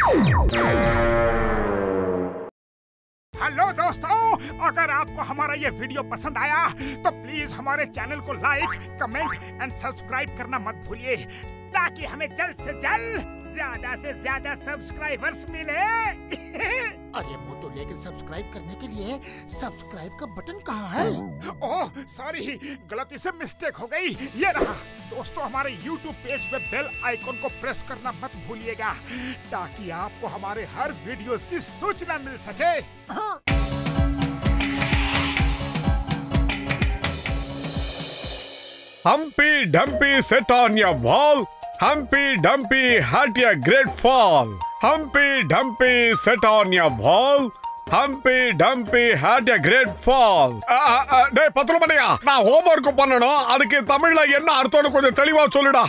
Hello दोस्तों, अगर आपको हमारा ये वीडियो पसंद आया तो प्लीज हमारे चैनल को लाइक, कमेंट एंड सब्सक्राइब करना मत भूलिए ताकि हमें जल्द से जल्द ज्यादा से ज्यादा सब्सक्राइबर्स मिले। अरे मोटू, लेकिन सब्सक्राइब करने के लिए सब्सक्राइब का बटन कहाँ है? ओह सॉरी, गलती से मिस्टेक हो गई। ये रहा। दोस्तों, हमारे YouTube पेज पे बेल आइकन को प्रेस करना मत भूलिएगा ताकि आपको हमारे हर वीडियोस की सूचना मिल सके। Humpy Dumpy sat on your wall. Humpy Dumpy had a great fall. Humpy Dumpy sat on your wall. Humpy Dumpy had a great fall. டேய் பத்ரமணியா, நான் ஹோம்வொர்க் பண்ணனும். அதுக்கு தமிழ்ல என்ன அர்த்தம்னு கொஞ்சம் தெளிவா சொல்லுடா.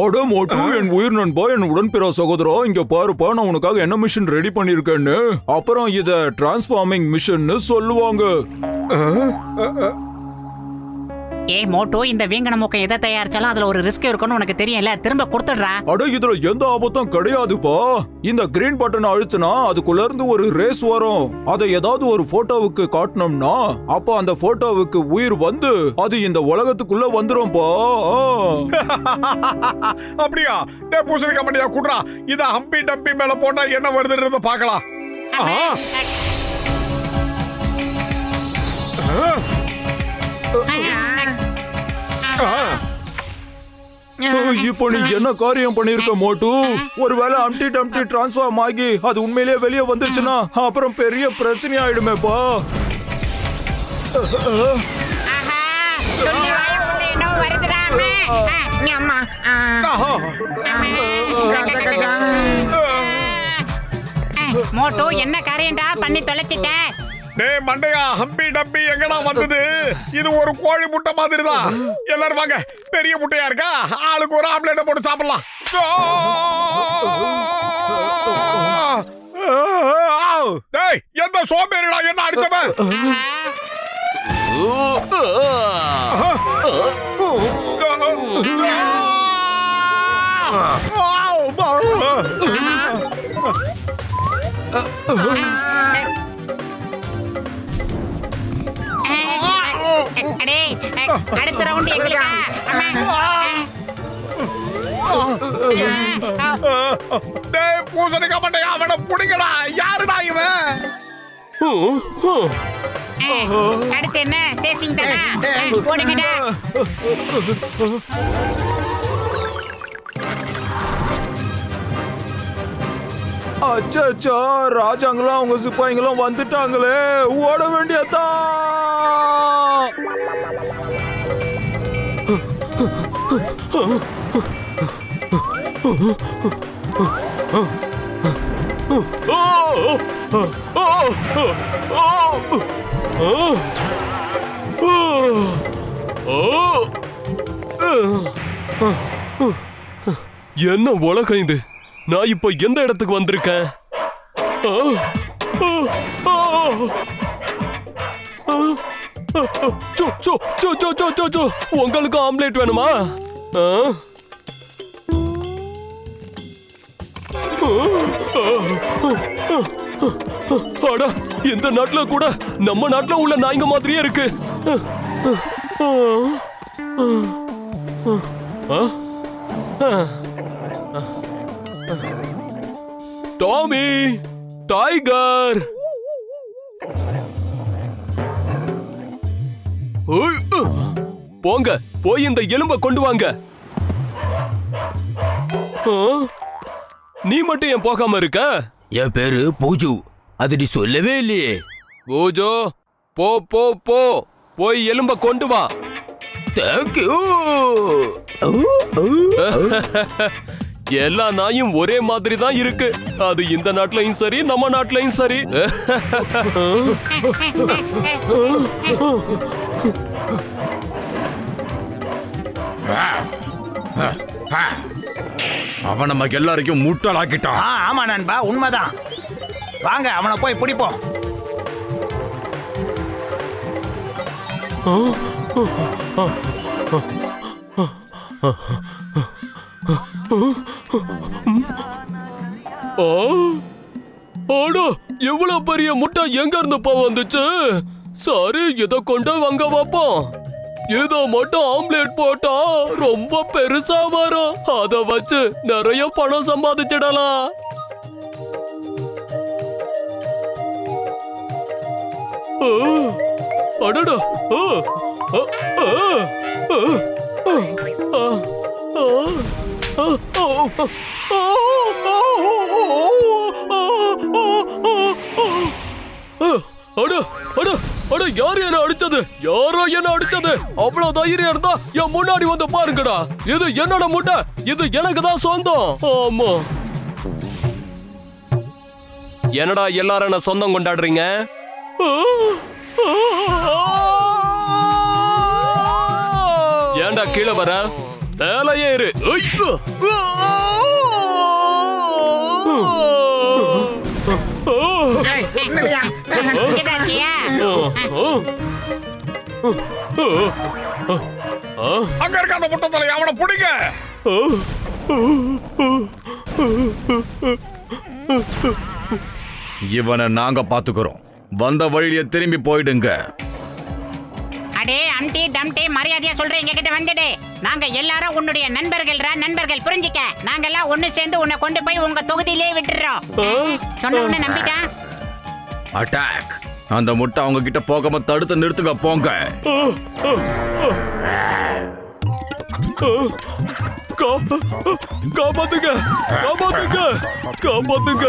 அட மோட்டு, என் உயிர் நண்பா, என் உடன்பிற சகோதரா, இங்க பாருப்பா, நான் உனக்காக என்ன மிஷின் ரெடி பண்ணிருக்கேன்னு. அப்புறம் இத டிரான்ஸ்ஃபார்மிங் மிஷின்னு சொல்லுவாங்க. ஏய் மோட்டோ, இந்த வீங்கன மூக்க எதை தயாரிச்சாலும் அதுல ஒரு ரிஸ்க் இருக்குன்னு உனக்கு தெரியும்ல, திரும்ப கொடுத்துடுறா. அட இதுல எந்த ஆபத்தும் கிடையாதுப்பா. இந்த கிரீன் பட்டனை அழுத்தினா அதுக்குள்ள இருந்து ஒரு ரேஸ் வரும். அதை ஏதாவது ஒரு போட்டோவுக்கு காட்டணும்னா அப்ப அந்த போட்டோவுக்கு உயிர் வந்து அது இந்த உலகத்துக்குள்ள வந்துரும்பா. அப்படியா? டேய் பூசணிக்கா மண்டியா குடுறா. இத ஹம்பி டம்பி மேல போட்டா என்ன வருதுன்றத பார்க்கலாம். இப்போ நீ என்ன காரியம் பண்ணிருக்க மோட்டு? ஒருவேளை ஹம்டி டம்டி டிரான்ஸ்ஃபார்ம் ஆகி அது உண்மையிலேயே வெளியே வந்துருச்சுன்னா அப்புறம் பெரிய பிரச்சனை ஆயிடுமேப்பா. மோட்டோ, என்ன காரியம்டா பண்ணி தொலைச்சிட்ட? டேய் மண்டையா, ஹம்பி டம்பி எங்கடா வந்தது? இது ஒரு கோழி முட்டை மாதிரி தான். எல்லாரும் வாங்க, பெரிய முட்டையா இருக்கா, ஆளுக்கு ஒரு ஆம்லெட் போட்டு சாப்பிடலாம். டேய், எந்த சோம்பேறிடா என்ன அடிச்சவன்? அடுத்த ரவுண்ட் எங்களுக்கா? டேய் பூசணிக்கா மண்டையா, அவனை புடிங்கடா. யாருடா இவன்? அடுத்து என்ன சேசிங் தானா? போடுங்கடா. அச்சா, ராஜாங்களும் அவங்க சிப்பாய்களும் வந்துட்டாங்களே, ஓட வேண்டியதா. என்ன உலகம் இது? நான் இப்ப எந்த இடத்துக்கு வந்திருக்கேன்? உங்களுக்கு ஆம்லேட் வேணுமா? அட, இந்த நாட்டுல கூட நம்ம நாட்டுல உள்ள நாய்ங்க மாதிரியே இருக்கு. டாமி, டைகர், போங்க, போய் இந்த எலும்ப கொண்டு வாங்க. நீ மட்டும் ஏன் போகாம இருக்க? என் பேரு பூஜு, அது நீ சொல்லவே இல்லையே. பூஜு, போ போ போ, போய் எலும்ப கொண்டு வா. தேங்க்யூ. எல்லா நாயும் ஒரே மாதிரி தான் இருக்கு. அது இந்த நாட்டுலயும் சரி, நம்ம நாட்டுலயும் சரி. அவன் நம்ம எல்லாரையும் முட்டாளாக்கிட்டான். ஆமா நண்பா, உண்மைதான். வாங்க அவனை போய் பிடிப்போம். ஆடா எவ்வளவு பெரிய முட்டை எங்க இருந்து வந்துச்சு? சரி, இத கொண்டு வாங்க பாப்போம். இத மட்டும் ஆம்லெட் போட்டா ரொம்ப பெருசா வரும். அத வச்சு நிறைய பணம் சம்பாதிச்சிடலாம். அடடா, யாரு என்ன அடிச்சது? யாரோ என்ன அடிச்சது? அவ்வளவு தைரியம் இருந்தா என் முன்னாடி வந்து பாருங்கடா. இது என்னோட முட்டை, இது எனக்கு தான் சொந்தம். ஆமா. என்னடா எல்லாரும் என்ன சொந்தம் கொண்டாடுறீங்க? ஏண்டா கீழே வர? மேலையே இரு. அங்க இருக்க அந்த முட்டை தலை அவனை பிடிங்க. இவனை நாங்க பாத்துக்கிறோம். வந்த வழியில திரும்பி போயிடுங்க. அடே அம்டி டம்டி, மரியாதையா சொல்றேன், எங்க கிட்ட வந்துடு. நாங்க எல்லாரும் உன்னுடைய நண்பர்கள், புரிஞ்சிக்க. நாங்க எல்லாம் ஒண்ணு சேர்ந்து உன்னை கொண்டு போய் உங்க தொகுதியிலே விட்டுறோம். சொன்ன உடனே நம்பிட்டா? அட்டாக்! அந்த முட்டை அவங்க கிட்ட போகாம தடுத்து நிறுத்துங்க. போங்க. காப்பாத்துங்க, காப்பாத்துங்க, காப்பாத்துங்க.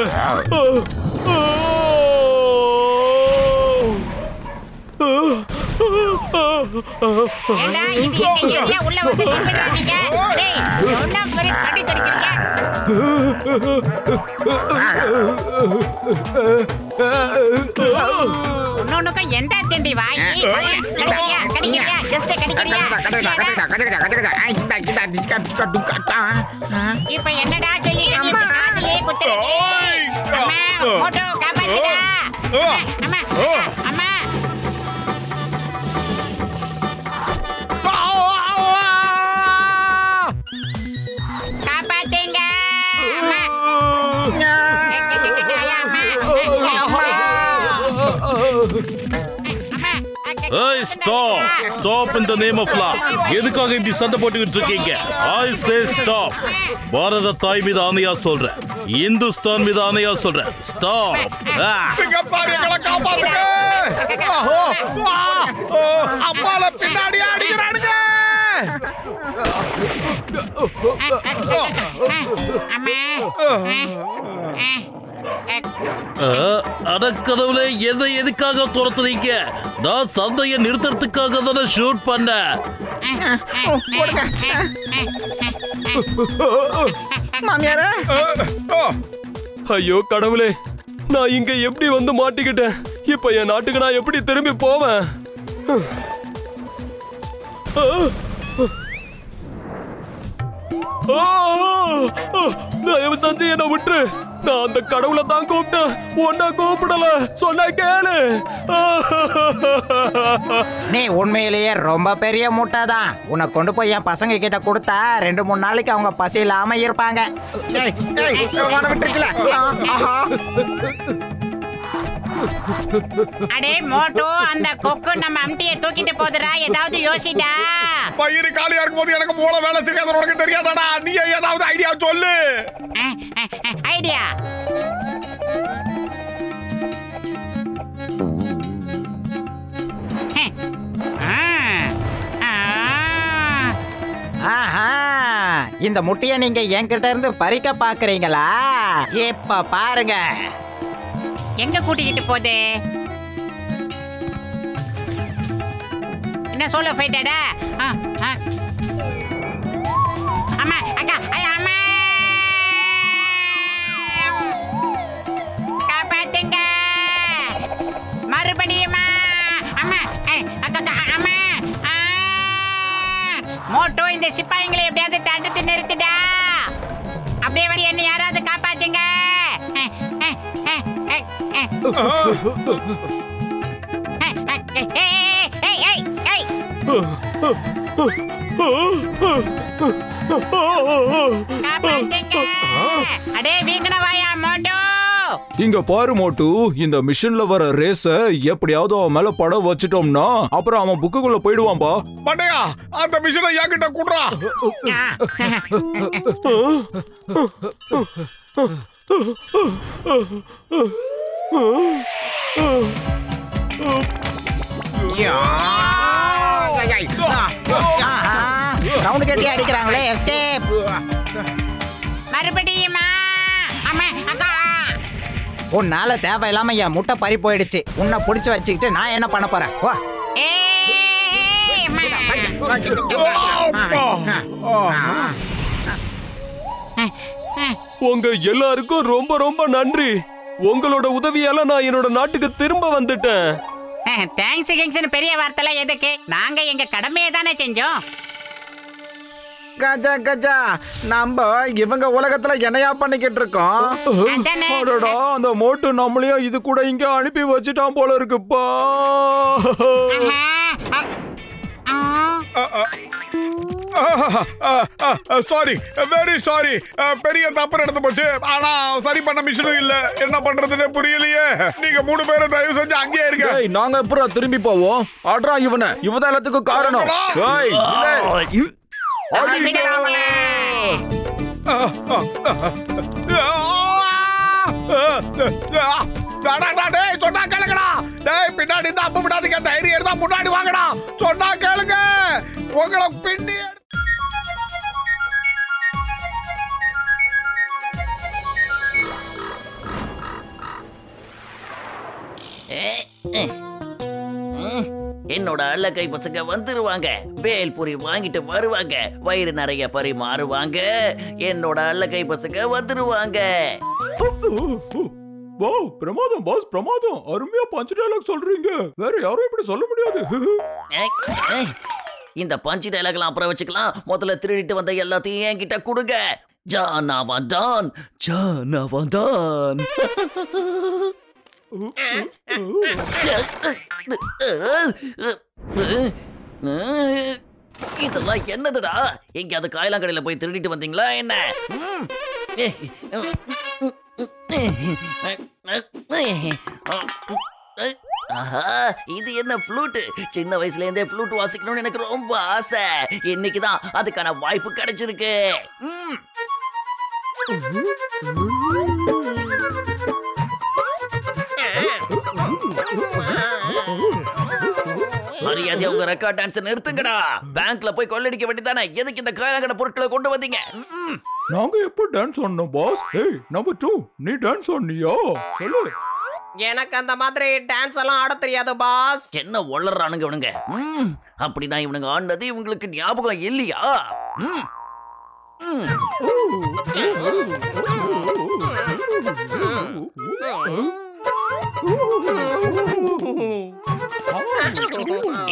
உள்ள வந்து சொல்லிடுறாங்க. இன்னொன்னுக்கும் எந்த திண்டி வாய் கடிக்கிறியா? ஜஸ்ட் கடிக்கிறியா? இப்ப என்னடா சொல்லி காதிலே குத்துறீங்க? அம்மா, மோட்டோ காப்பாத்துடா. அம்மா, அம்மா. காப்பாத்துங்க. Stop in the name of law. எதுக்காக இப்படி சண்டை போட்டுக்கிட்டு இருக்கீங்க? I say stop. பாரத தாய் மீது ஆணையா சொல்றேன், இந்துஸ்தான் மீது ஆணையா சொல்றேன். Stop. அப்பால பின்னாடி அடிக்கிறானுங்க. அடக்கடவுளே, எதை எதுக்காக துரத்துறீங்க? நான் சந்தையை நிறுத்துறதுக்காக தானே ஷூட் பண்ண. ஐயோ கடவுளே, நான் இங்க எப்படி வந்து மாட்டிக்கிட்டேன்? இப்ப என் நாட்டுக்கு நான் எப்படி திரும்பி போவேன்? தயவு செஞ்சு என்ன விட்டுரு. நான் அந்த கடவுளை தான் கூப்பிட்டேன், உன்னை கூப்பிடல. சொன்ன கேளு. நீ உண்மையிலேயே ரொம்ப பெரிய முட்டை தான். உன்னை கொண்டு போய் என் பசங்க கிட்ட கொடுத்தா 2-3 நாளைக்கு அவங்க பசி இல்லாம இருப்பாங்க. அடே மோட்டோ, அந்த கொக்கு நம்ம அம்டியை தூக்கிட்டு போதுடா. ஏதாவது யோசிடா. பயிறு காலியா இருக்கும்போது எனக்கு மூளை வேலை செய்யாத உனக்கு தெரியாதாடா? நீ ஏதாவது ஐடியா சொல்லு. ஐடியா? ஆஹா, இந்த முட்டையை நீங்க என்கிட்ட இருந்து பறிக்க பாக்குறீங்களா? இப்ப பாருங்க. எங்க கூட்டிக்கிட்டு போதே? என்ன சொல்ல போயிட்டாடா? அம்மா, அக்கா, அம்மா, காப்பாத்துங்க. மறுபடியுமா? அம்மா, அக்கா, அம்மா. மோட்டோ, இந்த சிப்பாய்களை எப்படியாவது தடுத்து நிறுத்துடா. அப்படியே வந்து என்ன யாராவது காப்பாத்துங்க. மாட்டேங்க. அடே வீக்கனவாயா மோட்டு. இங்க பாரு மோட்டு, இந்த மிஷின்ல வர ரேஸ எப்படியாவது அவன் மேல படம் வச்சிட்டோம்னா அப்புறம் அவன் புக்குக்குள்ள போயிடுவான்பா. மண்டையா, அந்த மிஷினை என்கிட்ட குடுறா. ரவுண்ட் கட்டி அடிக்கிறாங்களே, எஸ்கேப். மறுபடியுமா? அம்மா அக்கா. உன்னால தேவையில்லாம என் முட்டை பறி போயிடுச்சு. உன்னை புடிச்சு வச்சுக்கிட்டு நான் என்ன பண்ண போறேன்? வா. ஏய் அம்மா. உங்க எல்லாருக்கும் ரொம்ப ரொம்ப நன்றி. உங்களோட உதவியால நான் என்னோட நாட்டுக்கு திரும்ப வந்துட்டேன். தேங்க்ஸ் கிங்ஸ்னு பெரிய வார்த்தைலாம் எதுக்கு? நாங்க எங்க கடமையை தானே செஞ்சோம். கஜா கஜா, நம்ம இவங்க உலகத்துல என்னையா பண்ணிக்கிட்டு இருக்கோம்? அதானே. அடடா, அந்த மோட்டு நம்மளையும் இது கூட இங்க அனுப்பி வச்சுட்டான் போல இருக்குப்பா. Sorry, very sorry. பெரிய தப்பு நடந்து போச்சு. ஆனா சரி பண்ண மிஷினும் இல்ல. என்ன பண்றதுன்னு புரியலையே. நீங்க 3 பேரும் தயவு செஞ்சு அங்கேயே இருங்க. நாங்க எப்பறம் திரும்பி போவோம்? ஆட்ரா இவனை, இவன் தான் எல்லாத்துக்கும் காரணம். சொன்னா கேளுங்கடா. பின்னாடி இருந்தா அப்ப விடாதீங்க. தைரியம் இருந்தா முன்னாடி வாங்கடா. சொன்னா கேளுங்க. உங்களை பின்னி என்னோட அள்ளக்கை பசங்க வந்துருவாங்க. பேல்புரி வாங்கிட்டு வருவாங்க. வயிறு நிறைய பரிமாறுவாங்க. என்னோட அள்ளக்கை பசங்க வந்துருவாங்க. வாவ், பிரமாதம் பாஸ், பிரமாதம். அருமையா பஞ்ச் டயலாக் சொல்றீங்க. வேற யாரும் இப்படி சொல்ல முடியாது. இந்த பஞ்ச் டயலாக்லாம் அப்புறம் வச்சுக்கலாம். முதல்ல திருடிட்டு வந்த எல்லாத்தையும் என்கிட்ட கொடுங்க. ஜானவதான், ஜானவதான். இதெல்லாம் என்னதுடா? எங்கேயாவது காயலாங்கடையில போய் திருடிட்டு வந்தீங்களா என்ன? இது என்ன ஃப்ளூட்? சின்ன வயசுல இருந்தே ஃப்ளூட் வாசிக்கணும்னு எனக்கு ரொம்ப ஆசை. இன்னைக்குதான் அதுக்கான வாய்ப்பு கிடைச்சிருக்கு. மரியாதை உங்க ரெக்கார்ட் டான்ஸ் நிறுத்துங்கடா. பேங்க்ல போய் கொள்ளடிக்க வேண்டியதானே. எதுக்கு இந்த காயலாங்கடை பொருட்களை கொண்டு வந்தீங்க? நாங்க எப்போ டான்ஸ் ஆடணும் பாஸ்? ஏய் நம்பர் 2, நீ டான்ஸ் ஆடனியா? சொல்லு. எனக்கு அந்த மாதிரி டான்ஸ் எல்லாம் ஆட தெரியாது பாஸ். என்ன ஒளறானுங்க இவனுங்க? அப்படின்னா இவனுங்க ஆடினது இவங்களுக்கு ஞாபகம் இல்லையா?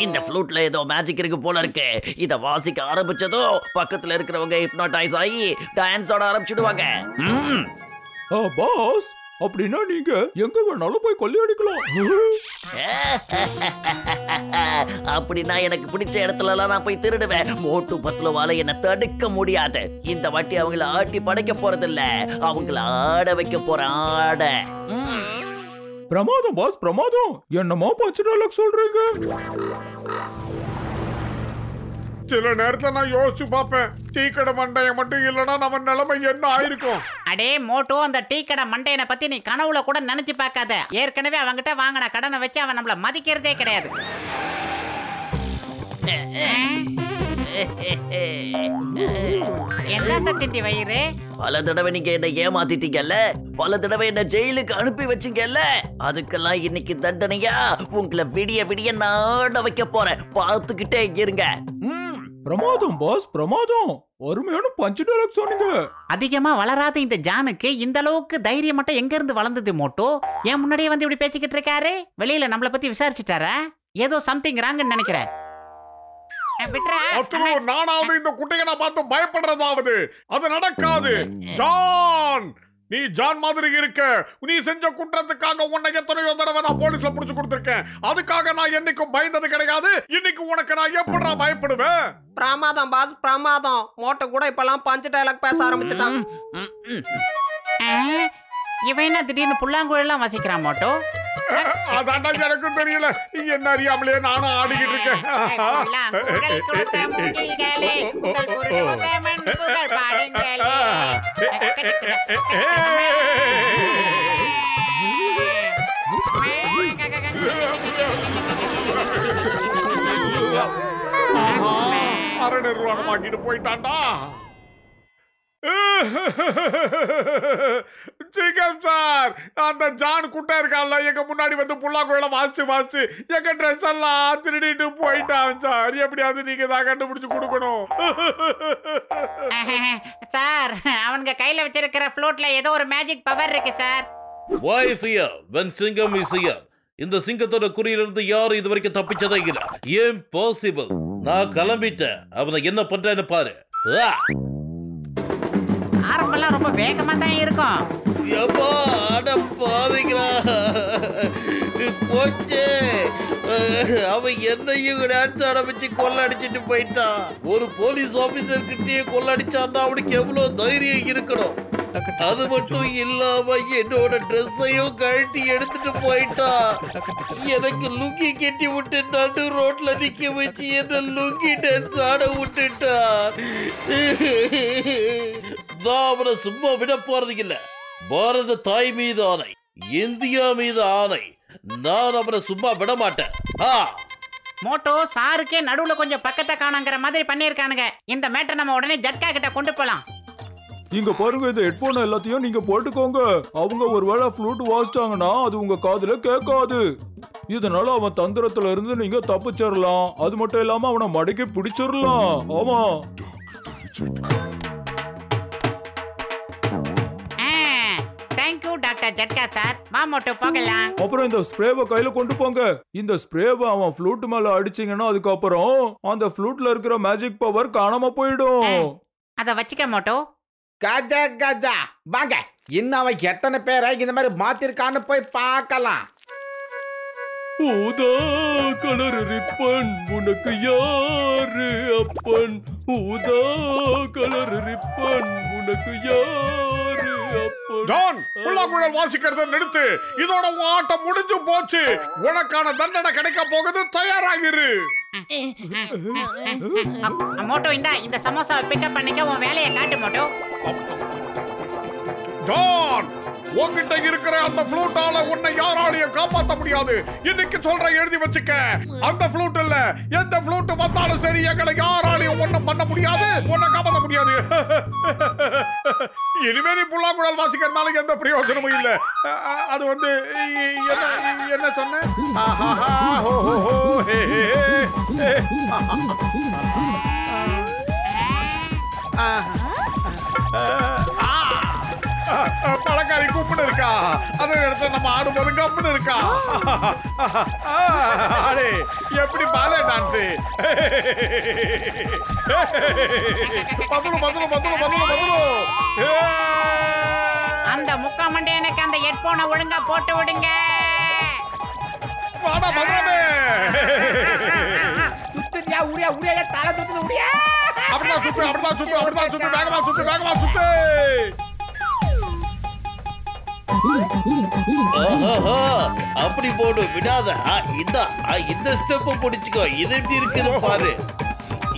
இந்த ஃப்ளூட்ல ஏதோ மேஜிக் இருக்கு போல இருக்கு. இத வாசிக்க ஆரம்பிச்சதோ பக்கத்துல இருக்கிறவங்க ஹிப்னோடைஸ் ஆகி டான்ஸ் ஆட ஆரம்பிச்சிடுவாங்க. பாஸ், அப்படின்னா நீங்க எங்க வேணாலும் போய் கொள்ளையடிக்கலாம். அப்படின்னா எனக்கு பிடிச்ச இடத்துல எல்லாம் நான் போய் திருடுவேன். மோட்டு பத்துலவால என்ன தடுக்க முடியாது. இந்த வாட்டி அவங்கள ஆட்டி படைக்க போறதில்ல, அவங்கள ஆட வைக்க போற ஆட. பிரமாதம் பாஸ், பிரமாதம். என்னமா பஞ்ச் டயலாக் சொல்றீங்க? சில நேரத்துல நான் யோசிச்சு பாப்பேன், டீ கடை மண்டைய மட்டும் இல்லனா நம்ம நிலைமை என்ன ஆயிருக்கும். அடே மோட்டோ, அந்த டீ கடை மண்டையனை பத்தி நீ கனவுல கூட நினைச்சு பார்க்காத. ஏற்கனவே அவங்கிட்ட வாங்கின கடனை வச்சு அவன் நம்மள மதிக்கிறதே கிடையாது. என்ன திண்டி வயிறு? பல தடவை நீங்க என்ன ஏமாத்திட்டீங்கல்ல, பல தடவை என்ன ஜெயிலுக்கு அனுப்பி வச்சீங்கல்ல, அதுக்கெல்லாம் இன்னைக்கு தண்டனையா உங்களை விடிய விடிய நாட வைக்க போறேன். பார்த்துக்கிட்டே இருங்க. பிரமாதம் பாஸ், பிரமாதம். அருமையான பஞ்ச் டயலாக் சொன்னீங்க. அதிகமா வளராத இந்த ஜானுக்கு இந்த அளவுக்கு தைரியம் மட்டும் எங்க இருந்து வளர்ந்தது மோட்டோ? ஏன் முன்னாடியே வந்து இப்படி பேசிக்கிட்டு இருக்காரு? வெளியில நம்மள பத்தி விசாரிச்சுட்டாரா? ஏதோ சம்திங் ராங்னு நினைக்கிறேன். நானாவது இந்த குட்டையை நான் பார்த்து பயப்படுறதாவது அது நடக்காது. ஜான், நீ ஜான் மாதிரி இருக்க. நீ செஞ்ச குற்றத்துக்காக உன்னை எத்தனையோ தடவை நான் போலீஸ்ல புடிச்சு கொடுத்திருக்கேன். அதுக்காக நான் என்னைக்கும் பயந்தது கிடையாது. இன்னைக்கு உனக்கு நான் எப்படிடா பயப்படுவேன்? பிரமாதம் பாஸ், பிரமாதம். மோட்டோ கூட இப்பெல்லாம் பஞ்ச் டயலாக் பேச ஆரம்பிச்சுட்டான். இவன் என்ன திடீர்னு புல்லாங்குழலாம் வசிக்கிறான் மோட்டோ? அதான் எனக்கும் தெரியல. என்ன அறியாமலே நானும் ஆடிக்கிட்டு இருக்கேன். அரை நிர்வாகமாக்கிட்டு போயிட்டான்டா. சிங்கம் சார், அந்த ஜான் குட்டை இருக்கான்ல, எங்க முன்னாடி வந்து புல்லாங்குழல வாசிச்சு எங்க ட்ரெஸ் எல்லாம் திருடிட்டு போயிட்டான் சார். எப்படியாவது நீங்க தான் கண்டுபிடிச்சு கொடுக்கணும் சார். அவனுங்க கையில வச்சிருக்கிற ஃப்ளோட்ல ஏதோ ஒரு மேஜிக் பவர் இருக்கு sir. Why fear when Singam is here? இந்த சிங்கத்தோட குறியிலிருந்து யாரும் இது வரைக்கும் தப்பிச்சதே இல்ல. ஏன் பாசிபிள்? நான் கிளம்பிட்டேன். அவனை என்ன பண்றேன்னு பாரு. ஆரம்பெல்லாம் ரொம்ப வேகமா தான் இருக்கும். எப்பா அட பாவிங்களா, போச்சே. அவன் என்னையும் டான்ஸ் ஆரம்பிச்சு கொள்ளடிச்சிட்டு போயிட்டான். ஒரு போலீஸ் ஆபீசர் கிட்டே கொள்ளடிச்சான்னா அவனுக்கு எவ்வளவு தைரியம் இருக்கணும். அது மட்டும் இல்லாம என்னோட ட்ரெஸ்ஸையும் கழட்டி எடுத்துட்டு போயிட்டான். எனக்கு லுங்கி கட்டி விட்டு நடு ரோட்ல நிக்க வச்சு என்ன லுங்கி டான்ஸ் ஆட விட்டுட்டா. நான் அவனை சும்மா விட போறது இல்ல. பாரத தாய் மீது ஆணை, இந்தியா மீது ஆணை, நான் அவனை சும்மா விட மாட்டேன். மோட்டோ சாருக்கே நடுவுல கொஞ்சம் பக்கத்தை காணங்கிற மாதிரி பண்ணிருக்கானுங்க. இந்த மேட்டர் நம்ம உடனே ஜட்கா கிட்ட கொண்டு போலாம். இங்க பாருங்க, இந்த ஹெட்போன் எல்லாத்தையும் நீங்க போட்டுக்கோங்க. அவங்க ஒருவேளை ஃப்ளூட் வாசிச்சாங்கன்னா அது உங்க காதுல கேட்காது. இதனால அவன் தந்திரத்துல இருந்து நீங்க தப்பிச்சிடலாம். அது மட்டும் இல்லாம அவனை மடக்கி பிடிச்சிடலாம். ஆமா, தேங்க்யூ டாக்டர் ஜட்கா சார். வா மோட்டோ போகலாம். அப்புறம் இந்த ஸ்ப்ரேவை கையில கொண்டு போங்க. இந்த ஸ்ப்ரேவை அவன் ஃப்ளூட் மேல அடிச்சீங்கன்னா அதுக்கப்புறம் அந்த ஃப்ளூட்ல இருக்கிற மேஜிக் பவர் காணாம போயிடும். அத வச்சுக்க மோட்டோ. கஜா கஜா வாங்க, இன்னும் அவன் எத்தனை பேரை இந்த மாதிரி மாத்திருக்கான்னு போய் பார்க்கலாம். ஊதா கலர் ரிப்பன் உனக்கு யாரு அப்பன்? ஊதா கலர் ரிப்பன் உனக்கு யாரு அப்பன்? ஜான், புல்லாங்குழல் வாசிக்கிறத நிறுத்து. இதோட ஆட்டம் முடிஞ்சு போச்சு. உனக்கான தண்டனை கிடைக்க போகுது. தயாராகிரு. மோட்டோ இந்த சமோசாவை பிக்கப் பண்ணிக்க. உன் வேலையை காட்டு மோட்டோ. ஜான், உன்கிட்ட இருக்கிற அந்த ஃப்ளூட்டால உன்னை யாராலையும் காப்பாற்ற முடியாது. இன்னைக்கு சொல்ற, எழுதி வச்சுக்க. அந்த ஃப்ளூட் இல்ல, எந்த ஃப்ளூட் வந்தாலும் சரி, எங்களை யாராலையும் ஒண்ணும் பண்ண முடியாது. உன்னை காப்பாற்ற முடியாது. இனிமே நீ புல்லாங்குழல் வாசிக்கிறதுனால எந்த பிரயோஜனமும் இல்ல. அது வந்து என்ன சொன்ன? பழக்காரி கூப்பிட்டு இருக்கா. அதை எடுத்து நம்ம ஆடும்போது கப்புன்னு இருக்கா. அடே, எப்படி பாலே டான்ஸ். அந்த முக்காமண்டே எனக்கு அந்த ஹெட்போனை ஒழுங்கா போட்டு விடுங்க. வாடா மதுரமே. சுத்துறியா உரியா உரியா தலை சுத்துது உரியா. அப்படிதான் சுத்து. வேகமா சுத்து. அப்படி போடு, விடாத. இந்த ஸ்டெப் பிடிச்சுக்கோ. இது எப்படி இருக்குன்னு பாரு.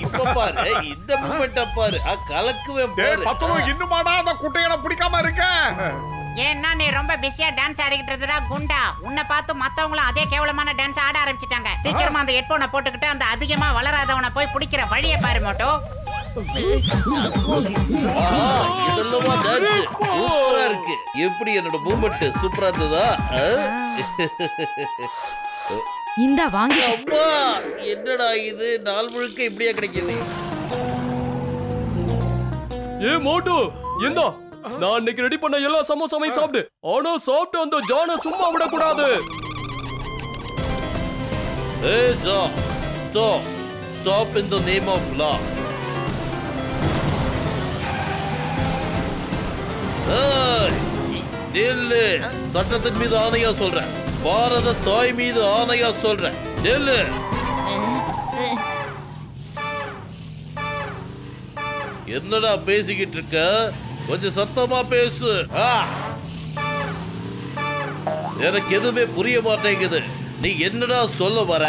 இப்ப பாரு, இந்த மூமெண்ட பாரு. கலக்குவேன் பாரு. இன்னுமாடா அந்த குட்டையனை பிடிக்காம இருக்க? ஏன்னா நீ ரொம்ப பிஸியா டான்ஸ் ஆடிக்கிட்டு இருந்தடா குண்டா. உன்னை பார்த்து மத்தவங்களும் அதே கேவலமான டான்ஸ் ஆட ஆரம்பிச்சிட்டாங்க. சீக்கிரமா அந்த ஹெட்போனை போட்டுக்கிட்டு அந்த அதிகமா வளராதவனை போய் பிடிக்கிற வழியை பாரு மோட்டோ. இதெல்லாம் டான்ஸ் சூப்பரா இருக்கு. எப்படி என்னோட மூமெண்ட் சூப்பரா இருந்ததா? இந்த வாங்கி. அம்மா, என்னடா இது, நாள் முழுக்க இப்படியா கிடைக்குது? ஏ மோட்டோ, என்ன நான் இன்னைக்கு ரெடி பண்ண எல்லா சமோசாவையும் சாப்பிடு. ஆனா சாப்பிட்டு அந்த ஜானை சும்மா விடக்கூடாது. Hey John, stop. Stop in the name of law. Hey, நில்லு. சட்டத்தின் மீது ஆணையா சொல்றேன், பாரத தாய் மீது ஆணையா சொல்றேன், நில்லு. என்னடா பேசிக்கிட்டு இருக்க? கொஞ்சம் சத்தமா பேசு. எனக்கு எதுவுமே புரிய மாட்டேங்குது. நீ என்னடா சொல்ல வர?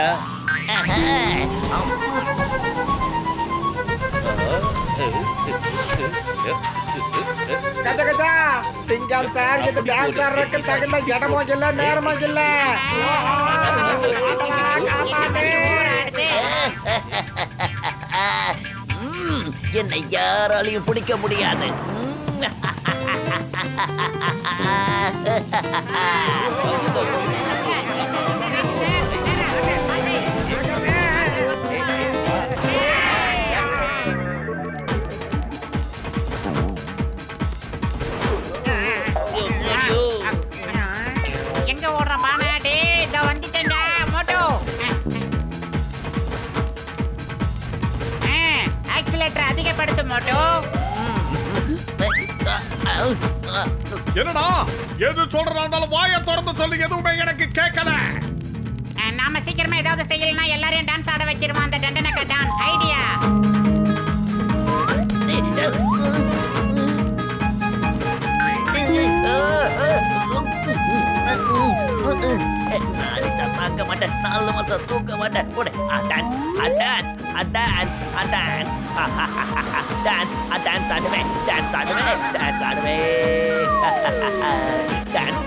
சிங்கம் சார், இது டாக்டருக்கு தகுந்த இடமும் இல்ல நேரமும் இல்ல. என்னை யாராலையும் பிடிக்க முடியாது. எங்க ஓடுற பானா? டே இத வந்துட்டேன்டா மோட்டோ. Oscillator அதிகப்படுத்து Moto. என்னடா எது சொல்றதாலும் வாயை திறந்து சொல்லி, எதுவுமே எனக்கு கேட்கல. நாம சீக்கிரமா ஏதாவது செய்யலனா எல்லாரையும் டான்ஸ் ஆட வச்சிருவான் அந்த டண்டனக்கா டான். ஐடியா. தாக்க மாட்டேன், 4 மாசம் தூக்க மாட்டேன். Dance dance dance dance dance dance ஆடுவேன், டான்ஸ் ஆடுவேன், டான்ஸ் ஆடுவேன், டான்ஸ்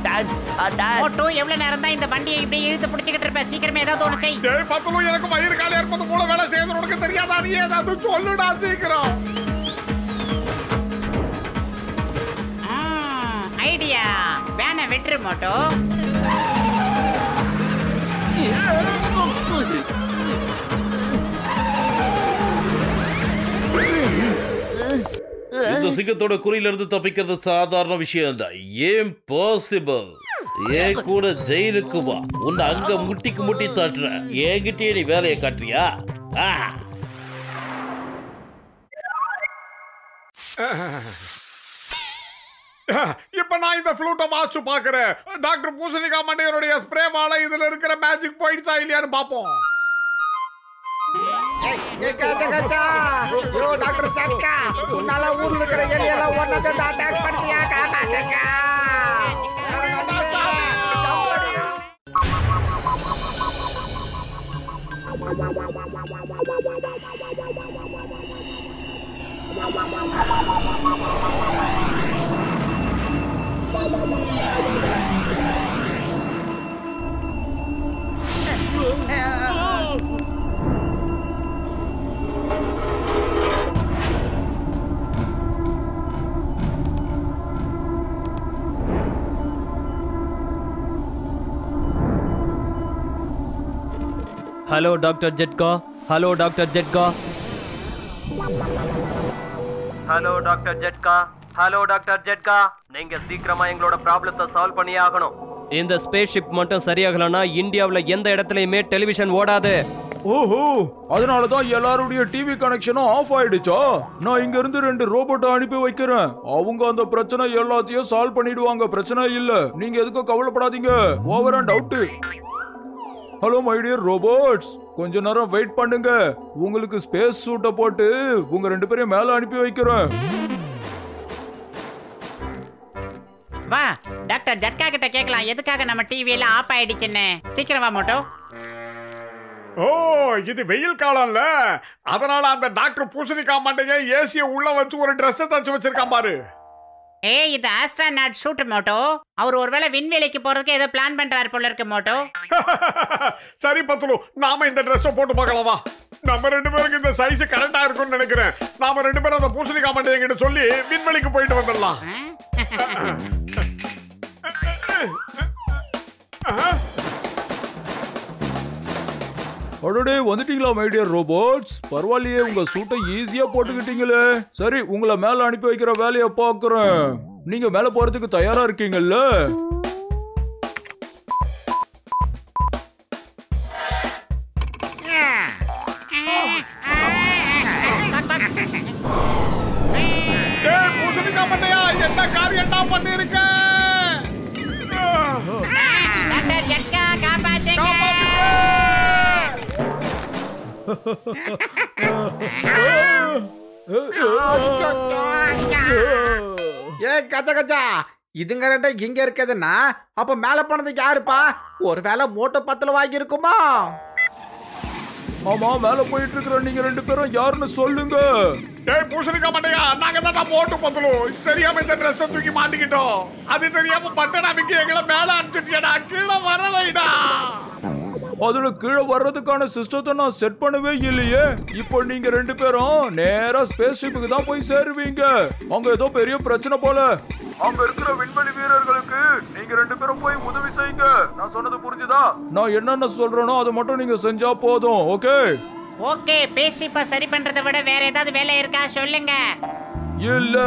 டான்ஸ் டான்ஸ். மோட்டோ, எவ்வளவு நேரம் தான் இந்த வண்டியை இப்படி இழுத்து பிடிச்சிக்கிட்டு இருப்ப? சீக்கிரமே ஏதாவது ஒண்ணு செய். டேய் பத்தலு, எனக்கு வயிறு காலியா இருப்பது போல வேலை செய்யறது உனக்கு தெரியாதா? நீ ஏதாவது சொல்லுடா சீக்கிரம். ஐடியா. வேணா விட்டுரு மோட்டோ. இந்த சிங்கத்தோட குறியில இருந்து தப்பிக்கிறது சாதாரண விஷயம் தான். ஏன் பாசிபிள்? ஏன் கூட ஜெயிலுக்கு வா, உன்னை அங்க முட்டிக்கு முட்டி தாட்டுற. என்கிட்டயே நீ வேலையை காட்டுறியா? இப்ப நான் இந்த ஃப்ளூட்டை வாசிச்சு பாக்குறேன். டாக்டர் பூசணிகா மண்டையருடைய ஸ்ப்ரே மாலை இதுல இருக்கிற மேஜிக் பாயிண்ட்ஸா இல்லையான்னு பாப்போம். டாக்டர் சக்கா, உன்னால ஊர்ல இருக்கிற எலியெல்லாம் ஒன்ன சேர்ந்து அட்டாக் பண்ணியா? காப்பாத்துங்க. Hello doctor Jhatka. Hello doctor Jhatka. Hello doctor Jhatka. Hello doctor Jhatka. நீங்க சீக்கிரமா எங்களோட ப்ராப்ளத்தை சால்வ் பண்ணியே ஆகணும். இந்த ஸ்பேஸ் ஷிப் மட்டும் சரியாகலனா இந்தியாவுல எந்த இடத்துலயுமே டெலிவிஷன் ஓடாது. ஓஹோ, அதனாலதான் எல்லாருடைய டிவி கனெக்ஷனும் ஆஃப் ஆயிடுச்சா? நான் இங்க இருந்து 2 ரோபோட்டை அனுப்பி வைக்கிறேன். அவங்க அந்த பிரச்சனை எல்லாத்தையும் சால்வ் பண்ணிடுவாங்க. பிரச்சனை இல்ல, நீங்க எதுக்கும் கவலைப்படாதீங்க. Over and out. Hello my dear robots, கொஞ்ச நேரம் வெயிட் பண்ணுங்க. உங்களுக்கு ஸ்பேஸ் சூட்டை போட்டு உங்க 2 பேரையும் மேல அனுப்பி வைக்கிறேன். வா, டாக்டர் ஜட்கா கிட்ட கேட்கலாம் எதுக்காக நம்ம டிவி எல்லாம் ஆஃப் ஆயிடுச்சுன்னு. சீக்கிரம் வா மோட்டோ. ஓ, இது வெயில் காலம்ல, அதனால அந்த டாக்டர் பூசணிகா மண்டையை ஏசிய உள்ள வச்சு ஒரு ட்ரெஸ் தச்சு வச்சிருக்கான் பாரு. ஏய், இது ஆஸ்ட்ரோநாட் ஷூட் மோட்டோ. அவர் ஒருவேளை விண்வெளிக்கு போறதுக்கு ஏதோ பிளான் பண்றாரு போல இருக்கு மோட்டோ. சரி பத்துலு, நாம இந்த ட்ரெஸ் போட்டு பார்க்கலாமா? நம்ம 2 பேருக்கு இந்த சைஸ் கரெக்டா இருக்கும்னு நினைக்கிறேன். நாம 2 பேரும் அந்த பூசணிகா மண்டையை கிட்ட சொல்லி விண்வெளிக்கு போயிட்டு வந்துடலாம். அடடே, வந்துட்டீங்களா மை டியர் ரோபோட்ஸ்? பரவாயில்லையே, உங்க சூட்டை ஈஸியா போட்டுக்கிட்டீங்களே. சரி, உங்களை மேல அனுப்பி வைக்கிற வேலையை பார்க்கறேன். நீங்க மேல போறதுக்கு தயாரா இருக்கீங்கல்ல? பூசணிகா மண்டையா, என்ன காரியம்டா பண்ணிருக்க? ஏ கச்சா கச்சா, இதுங்க ரெண்டு இங்க இருக்குதுன்னா அப்ப மேல போனதுக்கு யாருப்பா? ஒருவேளை மோட்டோ பத்துல வாங்கி இருக்குமா? ஆமா, மேல போயிட்டு இருக்கிற நீங்க ரெண்டு பேரும் யாருன்னு சொல்லுங்க. டேய் பூசணிக்கா மண்டையா, நாங்க தான் மோட்டு பத்தலும் தெரியாம இந்த ட்ரெஸ் தூக்கி மாட்டிக்கிட்டோம். அது தெரியாம பட்டனா மிக்கி எங்களை மேல அனுப்பிச்சிட்டியடா. கீழே வர வைடா. அதுல கீழே வர்றதுக்கான சிஸ்டத்தை நான் செட் பண்ணவே இல்லையே. இப்போ நீங்க ரெண்டு பேரும் நேரா ஸ்பேஸ் ஷிப்புக்கு தான் போய் சேருவீங்க. அங்க ஏதோ பெரிய பிரச்சனை போல. அங்க இருக்கிற விண்வெளி வீரர்களுக்கு நீங்க ரெண்டு பேரும் போய் உதவி செய்யுங்க. நான் சொன்னது புரிஞ்சுதா? நான் என்னென்ன சொல்றேனோ அதை மட்டும் நீங்க செஞ்சா போதும். Okay okay. பேசிப்ப சரி பண்றதை விட வேற ஏதாவது வேலை இருக்கா சொல்லுங்க. இல்ல.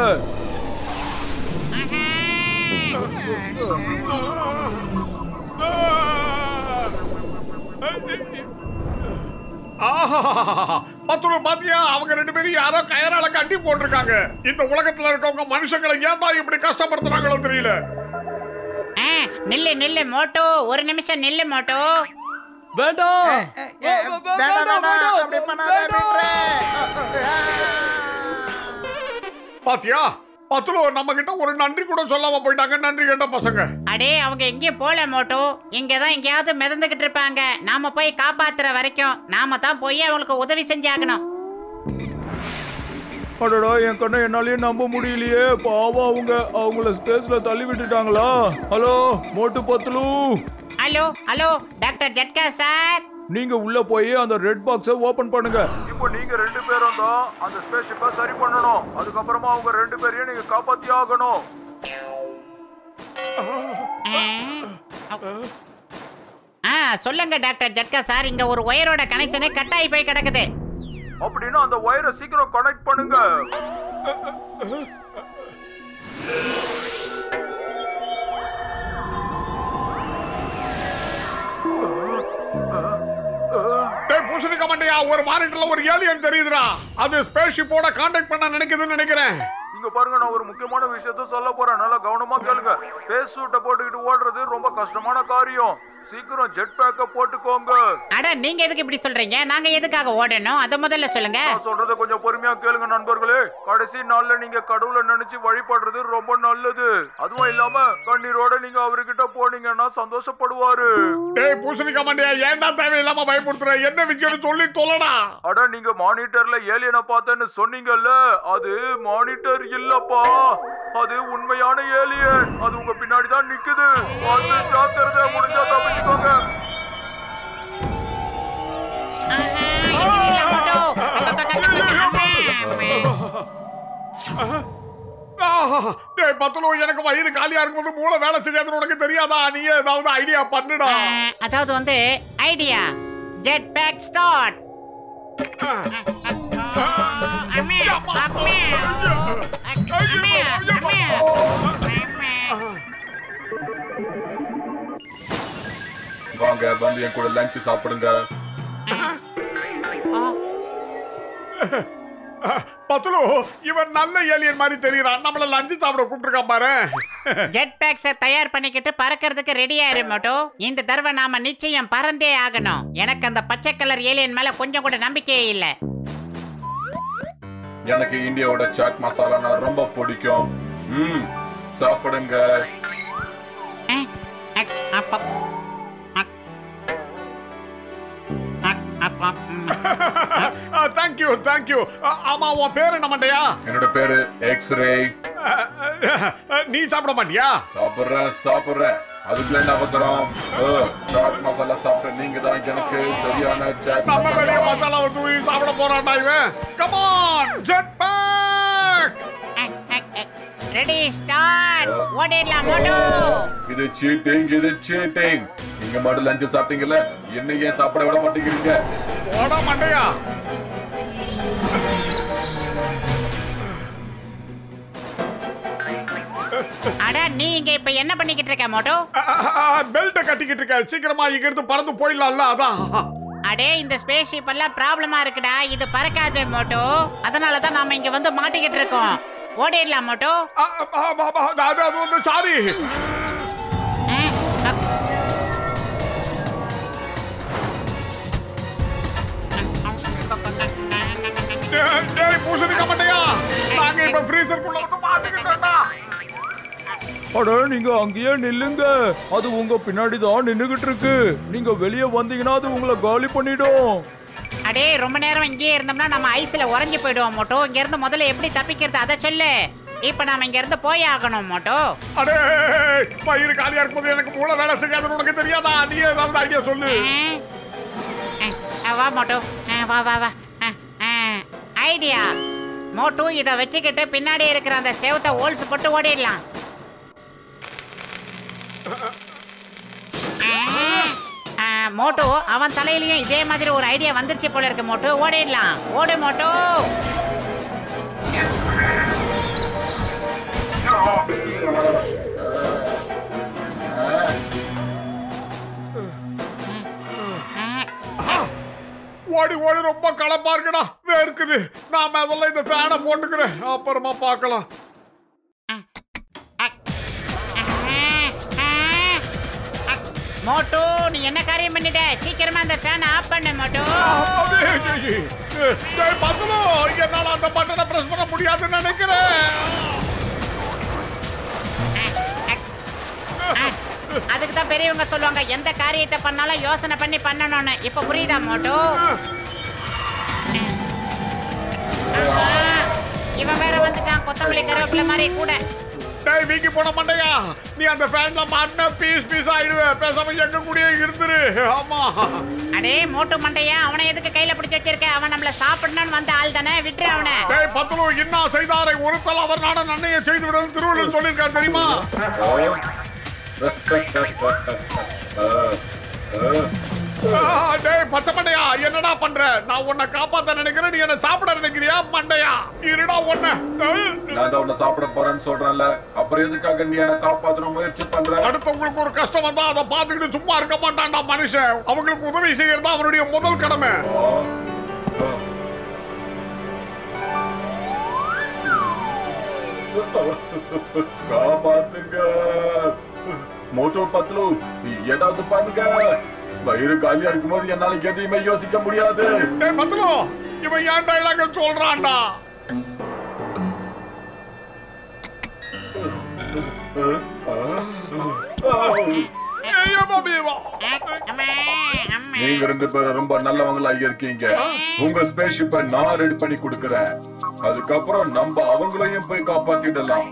பத்து பாத்தியா, அவங்க ரெண்டு பேரும் யாரோ கயரால கட்டி போட்டிருக்காங்க. இந்த உலகத்துல இருக்கவங்க மனுஷங்களை ஏன் தான் இப்படி கஷ்டப்படுத்துறாங்களோ தெரியல. நில்லு நில்லு மோட்டோ, ஒரு நிமிஷம் நில்லு மோட்டோ. வேண்டாம். பாத்தியா பத்துல நம்ம கிட்ட ஒரு நன்றி கூட சொல்லாம போயிட்டாங்க. நன்றி கேட்ட பசங்க. அடே அவங்க எங்கேயும் போல மோட்டோ, இங்கதான் எங்கேயாவது மிதந்துகிட்டு இருப்பாங்க. நாம போய் காப்பாத்துற வரைக்கும் நாம தான் போய் அவங்களுக்கு உதவி செஞ்சாகணும். அடடா, என் கண்ணை என்னாலேயே நம்ப முடியலையே. பாவம், அவங்கள ஸ்பேஸ்ல தள்ளி விட்டுட்டாங்களா? Hello Motu Patlu. Hello hello doctor Jhatka sir, நீங்க உள்ள போய் அந்த ரெட் பாக்ஸை ஓபன் பண்ணுங்க. இப்போ நீங்க ரெண்டு பேரும் தான் அந்த ஸ்பேஸ் ஷிப்பை சரி பண்ணணும். அதுக்கப்புறமா அவங்க ரெண்டு பேரையும் நீங்க காப்பாத்தி ஆகணும். சொல்லுங்க டாக்டர் ஜட்கா சார், இங்க ஒரு ஒயரோட கனெக்ஷனே கட் ஆகி போய் கிடக்குது. அப்படின்னா அந்த ஒயரை சீக்கிரம் கனெக்ட் பண்ணுங்க. பூசணிக்கா மண்டையா, ஒரு மானிட்டர்ல ஒரு ஏலியன் தெரியுதுடா. அது ஸ்பேஸ் ஷிப்போட கான்டாக்ட் பண்ண நினைக்குதுன்னு நினைக்கிறேன். இங்க பாருங்க, நான் ஒரு முக்கியமான விஷயத்த சொல்ல போறேன். நல்லா கவனமா கேளுங்க. ஸ்பேஸ் சூட்டை போட்டுக்கிட்டு ஓடுறது ரொம்ப கஷ்டமான காரியம். சீக்கிரம் ஜெட் பேக்க போட்டுக்கோங்க. அட நீங்க எதுக்கு இப்படி சொல்றீங்க? நாங்க எதுக்காக ஓடணும் அத முதல்ல சொல்லுங்க. நான் சொல்றத கொஞ்சம் பொறுமையா கேளுங்க நண்பர்களே. கடைசி நாள்ல நீங்க கடவுளை நினைச்சு வழிபடுறது ரொம்ப நல்லது. அதுவும் இல்லாம கண்ணீரோட நீங்க அவர்கிட்ட போனீங்கன்னா சந்தோஷப்படுவாரு. டேய் பூசணிக்கா மண்டையா, ஏன்டா தேவையில்லாம பயப்படுத்துற? என்ன விஷயம்னு சொல்லி சொல்லடா. அட நீங்க மானிட்டர்ல ஏலியனை பார்த்தேன்னு சொன்னீங்கல்ல, அது மானிட்டர் இல்லப்பா, அது உண்மையான ஏலியன். அது உங்க பின்னாடி தான் நிக்குது. அது ஜாக்கிரதை, முடிஞ்சா தப்பிச்சுக்கோங்க. டேய் பத்லு, எனக்கு வயிறு காலியா இருக்கும்போது மூளை வேலை செய்யாதுன்னு உனக்கு தெரியாதா? நீ ஏதாவது ஐடியா பண்ணுடா. அதாவது ஐடியா ஜெட் பேக் ஸ்டார்ட். வாங்க வந்து என் கூட லஞ்ச் சாப்பிடுங்க. பத்லு, இவன் நல்ல ஏலியன் மாதிரி தெரியறான். நம்மள லஞ்ச் சாப்பிட கூப்பிட்டுருக்கான் பாரு. ஜெட் பேக்ஸை தயார் பண்ணிக்கிட்டு பறக்கிறதுக்கு ரெடியா இரு மோட்டோ. இந்த தடவை நாம நிச்சயம் பறந்தே ஆகணும். எனக்கு அந்த பச்சை கலர் ஏலியன் மேல கொஞ்சம் கூட நம்பிக்கையே இல்ல. எனக்கு இந்தியாவோட சாட் மசாலா ரொம்ப பிடிக்கும். சாப்பிடுங்க. Thank you thank you. ஆமா, உன் பேரு என்ன மண்டையா? என்னோட பேரு எக்ஸ்ரே. நீ சாப்பிட மாட்டியா? சாப்பிடுறேன். அதுக்குள்ள என்ன அவசரம்? சாட் மசாலா சாப்பிட நீங்க தான் எனக்கு சரியான சாட் நம்ம வெளிய மசாலாவை தூவி சாப்பிட போறான்டா இவன். Come on jet pack. Ready start. ஓடிடலாம் மோட்டோ. இது சீட்டிங். நீங்க மட்டும் லஞ்ச் சாப்பிட்டீங்கல்ல, என்ன ஏன் சாப்பிட விட மாட்டேங்கிறீங்க? ஓட மண்டையா. அட நீ இங்க இப்ப என்ன பண்ணிக்கிட்டு இருக்க மோட்டோ? பெல்ட் கட்டிக்கிட்டு இருக்க. சீக்கிரமா இங்க இருந்து பறந்து போயிடலாம்ல, அதான். அடே இந்த ஸ்பேஸ் ஷிப் எல்லாம் ப்ராப்ளமா இருக்குடா. இது பறக்காது மோட்டோ. அதனால தான் நாம இங்க வந்து மாட்டிக்கிட்டு இருக்கோம். ஓடிடலாம் மோட்டோ. அது வந்து சாரி. பூசணிக்க மாட்டேயா நாங்க இப்ப ஃப்ரீசருக்குள்ள வந்து மாட்டிக்கிட்டோம்டா. அட நீங்க அங்கேயே நில்லுங்க, அது உங்க பின்னாடி தான் நின்னுகிட்டு இருக்கு. நீங்க வெளியே வந்தீங்கன்னா அது உங்களை காலி பண்ணிடும். அடே ரொம்ப நேரம் இங்கேயே இருந்தோம்னா நம்ம ஐஸ்ல உறைஞ்சு போயிடுவோம் மோட்டோ. இங்க இருந்து முதல்ல எப்படி தப்பிக்கிறது அதை சொல்லு. இப்ப நாம இங்க இருந்து போய் ஆகணும் மோட்டோ. அடே பயிர் காலியா இருக்கும்போது எனக்கு மூளை வேலை செய்யாதுன்னு உனக்கு தெரியாதா? நீ ஏதாவது ஐடியா சொல்லு. வா மோட்டோ, வா வா வா. ஐடியா மோட்டோ, இதை வச்சுக்கிட்டு பின்னாடி இருக்கிற அந்த சேவத்தை ஹோல்ஸ் போட்டு ஓடிடலாம். மோட்டோ அவன் தலையிலயும் இதே மாதிரி ஒரு ஐடியா வந்துருச்சு போல இருக்கு மோட்டோ. ஓடிடலாம், ஓடு மோட்டோ. ஓடி ஓடி ரொம்ப களப்பா இருக்குடா, வேர்க்குது. நான் முதல்ல இந்த ஃபேனை போட்டுக்கிறேன், அப்புறமா பார்க்கலாம். மோட்டோ நீ என்ன காரியம் பண்ணிட்ட? சீக்கிரமா அந்த ஃபேனை ஆஃப் பண்ணு மோட்டோ. என்னால அந்த பட்டனை பிரஸ் பண்ண முடியாதுன்னு நினைக்கிறேன். அதுக்கு தான் பெரியவங்க சொல்லுவாங்க எந்த காரியத்தை பண்ணாலும் யோசனை பண்ணி பண்ணணும்னு. இப்ப புரியுதா மோட்டோ? இவன் வேற வந்துட்டான் கொத்தமல்லி கருவேப்பிலை மாதிரி கூட. டேய் வீக்கி போன மண்டையா, நீ அந்த ஃபேன்ல மாட்டினா பீஸ் பீஸ் ஆயிடுவே. பேசாம எங்க கூடயே இருந்துரு. ஆமா. அடே மோட்டு மண்டையா, அவனை எதுக்கு கையில பிடிச்சு வச்சிருக்க? அவன் நம்மள சாப்பிடணும்னு வந்த ஆள் தானே, விட்டுரு அவனை. டேய் பத்துலு, என்ன செய்தாரை ஒருத்தல் அவர் நாட நன்மையை செய்து விடுறது திருவள்ளுவர் சொல்லியிருக்காரு தெரியுமா? டேய் பச்சை மண்டையா, என்னடா பண்ற? நான் உன்னை காப்பாத்த நினைக்கிறேன், நீ என்ன சாப்பிட நினைக்கிறியா? மண்டையா இருடா உன்னை. நான் தான் உன்னை சாப்பிட போறேன்னு சொல்றேன்ல, அப்புறம் எதுக்காக நீ என்ன காப்பாத்தணும் முயற்சி பண்ற? அடுத்தவங்களுக்கு ஒரு கஷ்டம் வந்தா அதை பார்த்துக்கிட்டு சும்மா இருக்க மாட்டான்டா மனுஷன். அவங்களுக்கு உதவி செய்யறது அவனுடைய முதல் கடமை. காப்பாத்துங்க மோட்டோ பத்லு, ஏதாவது பண்ணுங்க. வயிறு காலியா இருக்கும்போது என்னால எதையுமே யோசிக்க முடியாது. டேய் பத்லு, இவன் ஏன் டயலாக் சொல்றான்டா? நீங்க ரெண்டு பேரும் ரொம்ப நல்லவங்களா இருக்கீங்க. உங்க ஸ்பேஸ்ஷிப்பை நான் ரெடி பண்ணி கொடுக்கறேன். அதுக்கப்புறம் நம்ம அவங்களையும் போய் காப்பாத்திடலாம்.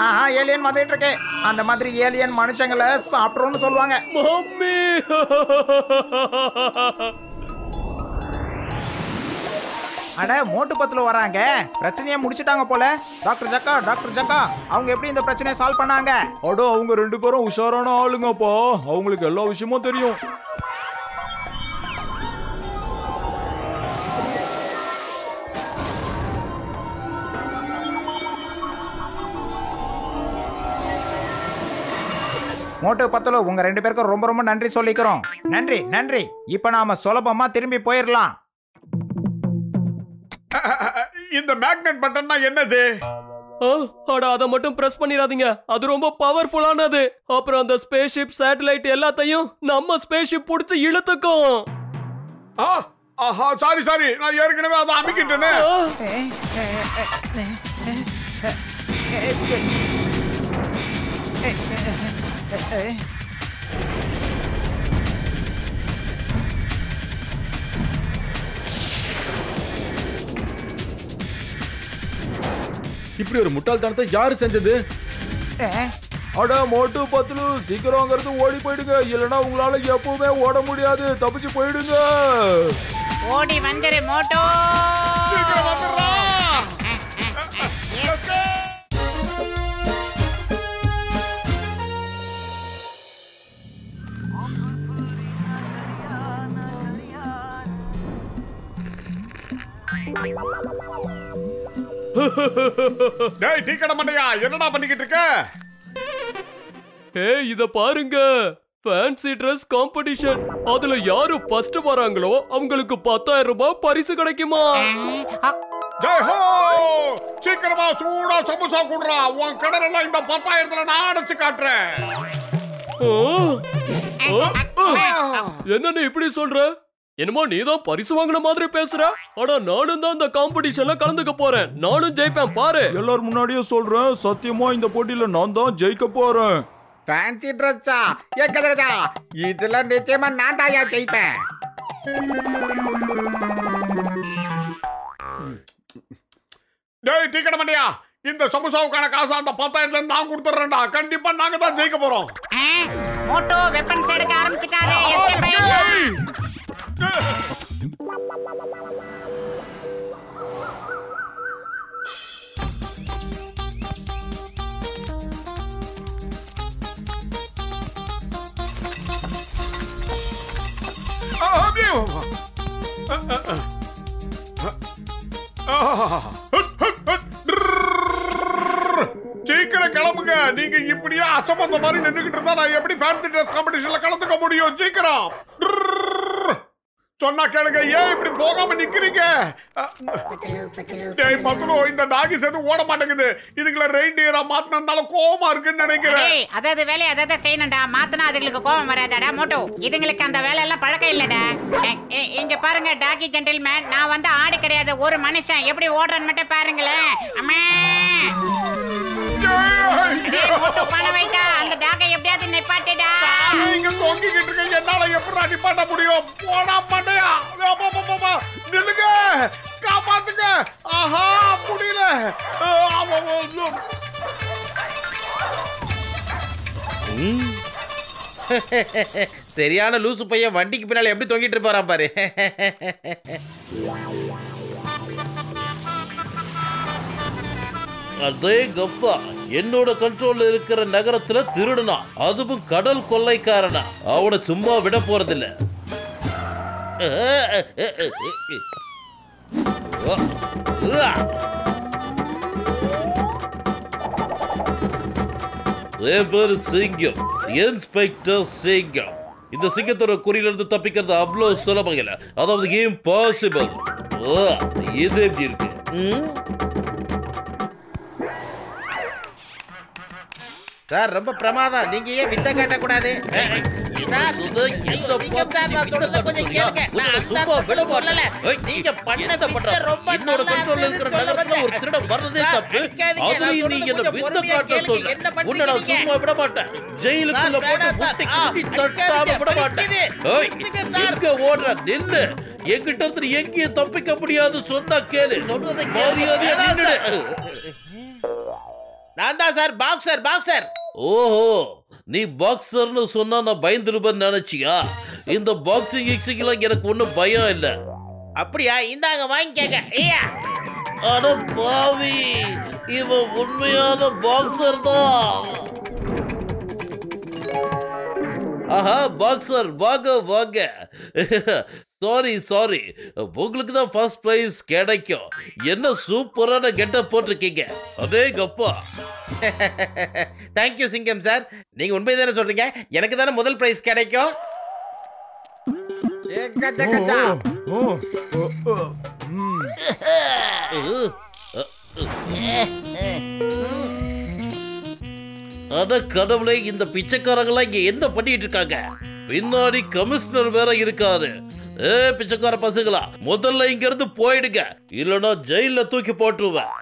ஆஹா, ஏலியன் வந்துட்டு இருக்கு. அந்த மாதிரி ஏலியன் மனுஷங்களை சாப்பிட்றோம்னு சொல்லுவாங்க. மம்மி அட மோட்டு பத்துல வராங்க, பிரச்சனையை முடிச்சிட்டாங்க போல. டாக்டர் ஜக்கா, டாக்டர் ஜக்கா, அவங்க எப்படி இந்த பிரச்சனையை சால்வ் பண்ணாங்க? அட அவங்க ரெண்டு பேரும் உஷாரான ஆளுங்கப்பா, அவங்களுக்கு எல்லா விஷயமும் தெரியும். மோட்டு பத்தலோ, உங்க ரெண்டு பேருக்கும் ரொம்ப ரொம்ப நன்றி சொல்லிக்கிறோம். நன்றி நன்றி. இப்ப நாம சுலபமா திரும்பி போயிடலாம். இந்த மேக்னெட் பட்டன்னா என்னது? அட அத மட்டும் பிரஸ் பண்ணிராதீங்க, அது ரொம்ப பவர்ஃபுல்லானது. அப்புறம் அந்த ஸ்பேஸ்ஷிப் சேட்டலைட் எல்லாத்தையும் நம்ம ஸ்பேஸ்ஷிப் புடிச்சு இழுத்துக்கும். ஆஹா, சாரி சாரி, நான் ஏற்கனவே அதை அமைக்கிட்டேனே. இப்படி ஒரு முட்டாள்தனத்தை யாரு செஞ்சது? அட மோட்டு பத்லு, சீக்கிரம் அங்கிருந்து ஓடி போயிடுங்க, இல்லைன்னா உங்களால எப்பவுமே ஓட முடியாது. தப்பிச்சு போயிடுங்க. ஓடி வந்துரு மோட்டோ. சீக்கிரம் வந்துடுறா. டேய் டீ கடை மண்டையா, என்னடா பண்ணிக்கிட்டு இருக்க? ஏய் இத பாருங்க, ஃபேன்சி Dress காம்படிஷன். அதுல யாரு ஃபர்ஸ்ட் வராங்களோ அவங்களுக்கு 10,000 ரூபாய் பரிசு கிடைக்குமா? ஜெய் ஹோ! சீக்கிரமா சூடா சமோசா குடுறா. உன் கடல இந்த 10,000ல நான் அடைச்சு காட்டுறேன். என்ன நீ இப்படி சொல்ற? என்னமோ நீதான் பரிசு வாங்கின மாதிரி பேசுற. ஆனா நானும் தான் இந்த காம்படிஷன்ல கலந்துக்க போறேன். நானும் ஜெயிப்பேன் பாரு. எல்லாரும் முன்னாடியே சொல்றேன், சத்தியமா இந்த போட்டியில நான் தான் ஜெயிக்க போறேன். ஃபேன்சி ட்ரெஸ்ஸா? ஏக்கதா, இதுல நிச்சயமா நான் தான் ஜெயிப்பேன். டேய் டிக்கெட் மண்டியா, இந்த சமோசாவுக்கான காசு அந்த 10,000ல இருந்து நான் கொடுத்துறேன்டா. கண்டிப்பா நாங்க தான் ஜெயிக்க போறோம். மோட்டோ வெப்பன்ஸ் எடுக்க ஆரம்பிச்சிட்டாரு. எஸ்கேப் ஆயிடலாம். சீக்கிரம் கிளம்புங்க. நீங்க இப்படியே அசம்பந்த மாதிரி நின்றுகிட்டு இருந்தா நான் எப்படி ஃபேன்சி ட்ரெஸ் காம்படிஷன்ல கலந்துக்க முடியும்? சீக்கிரம் சொன்னா கேளுங்க. ஏன் இப்படி போகாம நிக்கிறீங்க? டேய் பத்துலோ, இந்த டாகி சேர்ந்து ஓட மாட்டேங்குது. இதுக்குள்ள ரெயின்டியரா மாத்தினால கோவமா இருக்குன்னு நினைக்கிறேன். அதாவது வேலையை அதை செய்யணும்டா. மாத்தினா அதுங்களுக்கு கோவம் வராதாடா மோட்டோ. இதுங்களுக்கு அந்த வேலை எல்லாம் பழக்கம் இல்லடா. இங்க பாருங்க டாகி ஜென்டில்மேன், நான் வந்து ஆடு கிடையாது, ஒரு மனுஷன். எப்படி ஓடுறன்னு மட்டும் பாருங்களேன். அம்மா பணம் வைத்தா அந்த டாகை எப்படியாவது நிப்பாட்டிடா. நீங்க தொங்கிக்கிட்டு இருக்கீங்க, என்னால எப்படி நிப்பாட்ட முடியும்? போடா மாட்டையா, நில்லுங்க, காப்பாத்துங்க. ஆஹா முடியல. சரியான லூசு பையன் வண்டிக்கு பின்னால எப்படி தொங்கிட்டு இருப்பாராம் பாரு. அதே கப்பா, என்னோட கண்ட்ரோல்ல இருக்கிற நகரத்துல திருடுனா, அதுவும் கடல் கொள்ளைக்காரனா. அவனை சும்மா விட போறதில்ல. என் பேரு சிங்கம், இன்ஸ்பெக்டர் சிங்கம். இந்த சிங்கத்தோட குறியில இருந்து தப்பிக்கிறது அவ்வளவு சுலபம் இல்ல, அதாவது இம்பாசிபிள். இது எப்படி இருக்கு? சார் ரொம்ப பிரமாதம். நீங்க ஏன் வித்த காட்டக்கூடாது? எங்கிட்ட இருந்து எங்கேயும் தப்பிக்க முடியாது. சொன்னா கேளு. சொல்றதை நான் தான் சார் பாக்ஸர். பாக்ஸர். ஓஹோ, நீ பாக்ஸர்னு சொன்னா நான் பயந்துருப்பேன்னு நினைச்சியா? இந்த பாக்ஸிங் எக்ஸிங்லாம் எனக்கு ஒன்றும் பயம் இல்லை. அப்படியா? இந்தாங்க வாங்கிக்கங்க. அட பாவி, இவன் உண்மையான பாக்ஸர் தான். ஆஹா பாக்ஸர், வாங்க வாங்க. சாரி, உங்களுக்கு தான் ஃபர்ஸ்ட் பிரைஸ் கிடைக்கும். என்ன சூப்பரான கெட்டப் போட்டிருக்கீங்க. அதே கப்பா. தேங்க்யூ சிங்கம் சார். நீங்க உண்மை தானே சொல்றீங்க? எனக்கு தானே முதல் பிரைஸ் கிடைக்கும். அட கடவுளே, இந்த பிச்சைக்காரங்களாம் இங்க என்ன பண்ணிட்டு இருக்காங்க? பின்னாடி கமிஷனர் வேற இருக்காது. பிச்சைக்கார பசங்களா, முதல்ல இங்க இருந்து போயிடுங்க, இல்லனா ஜெயில தூக்கி போட்டுருவேன்.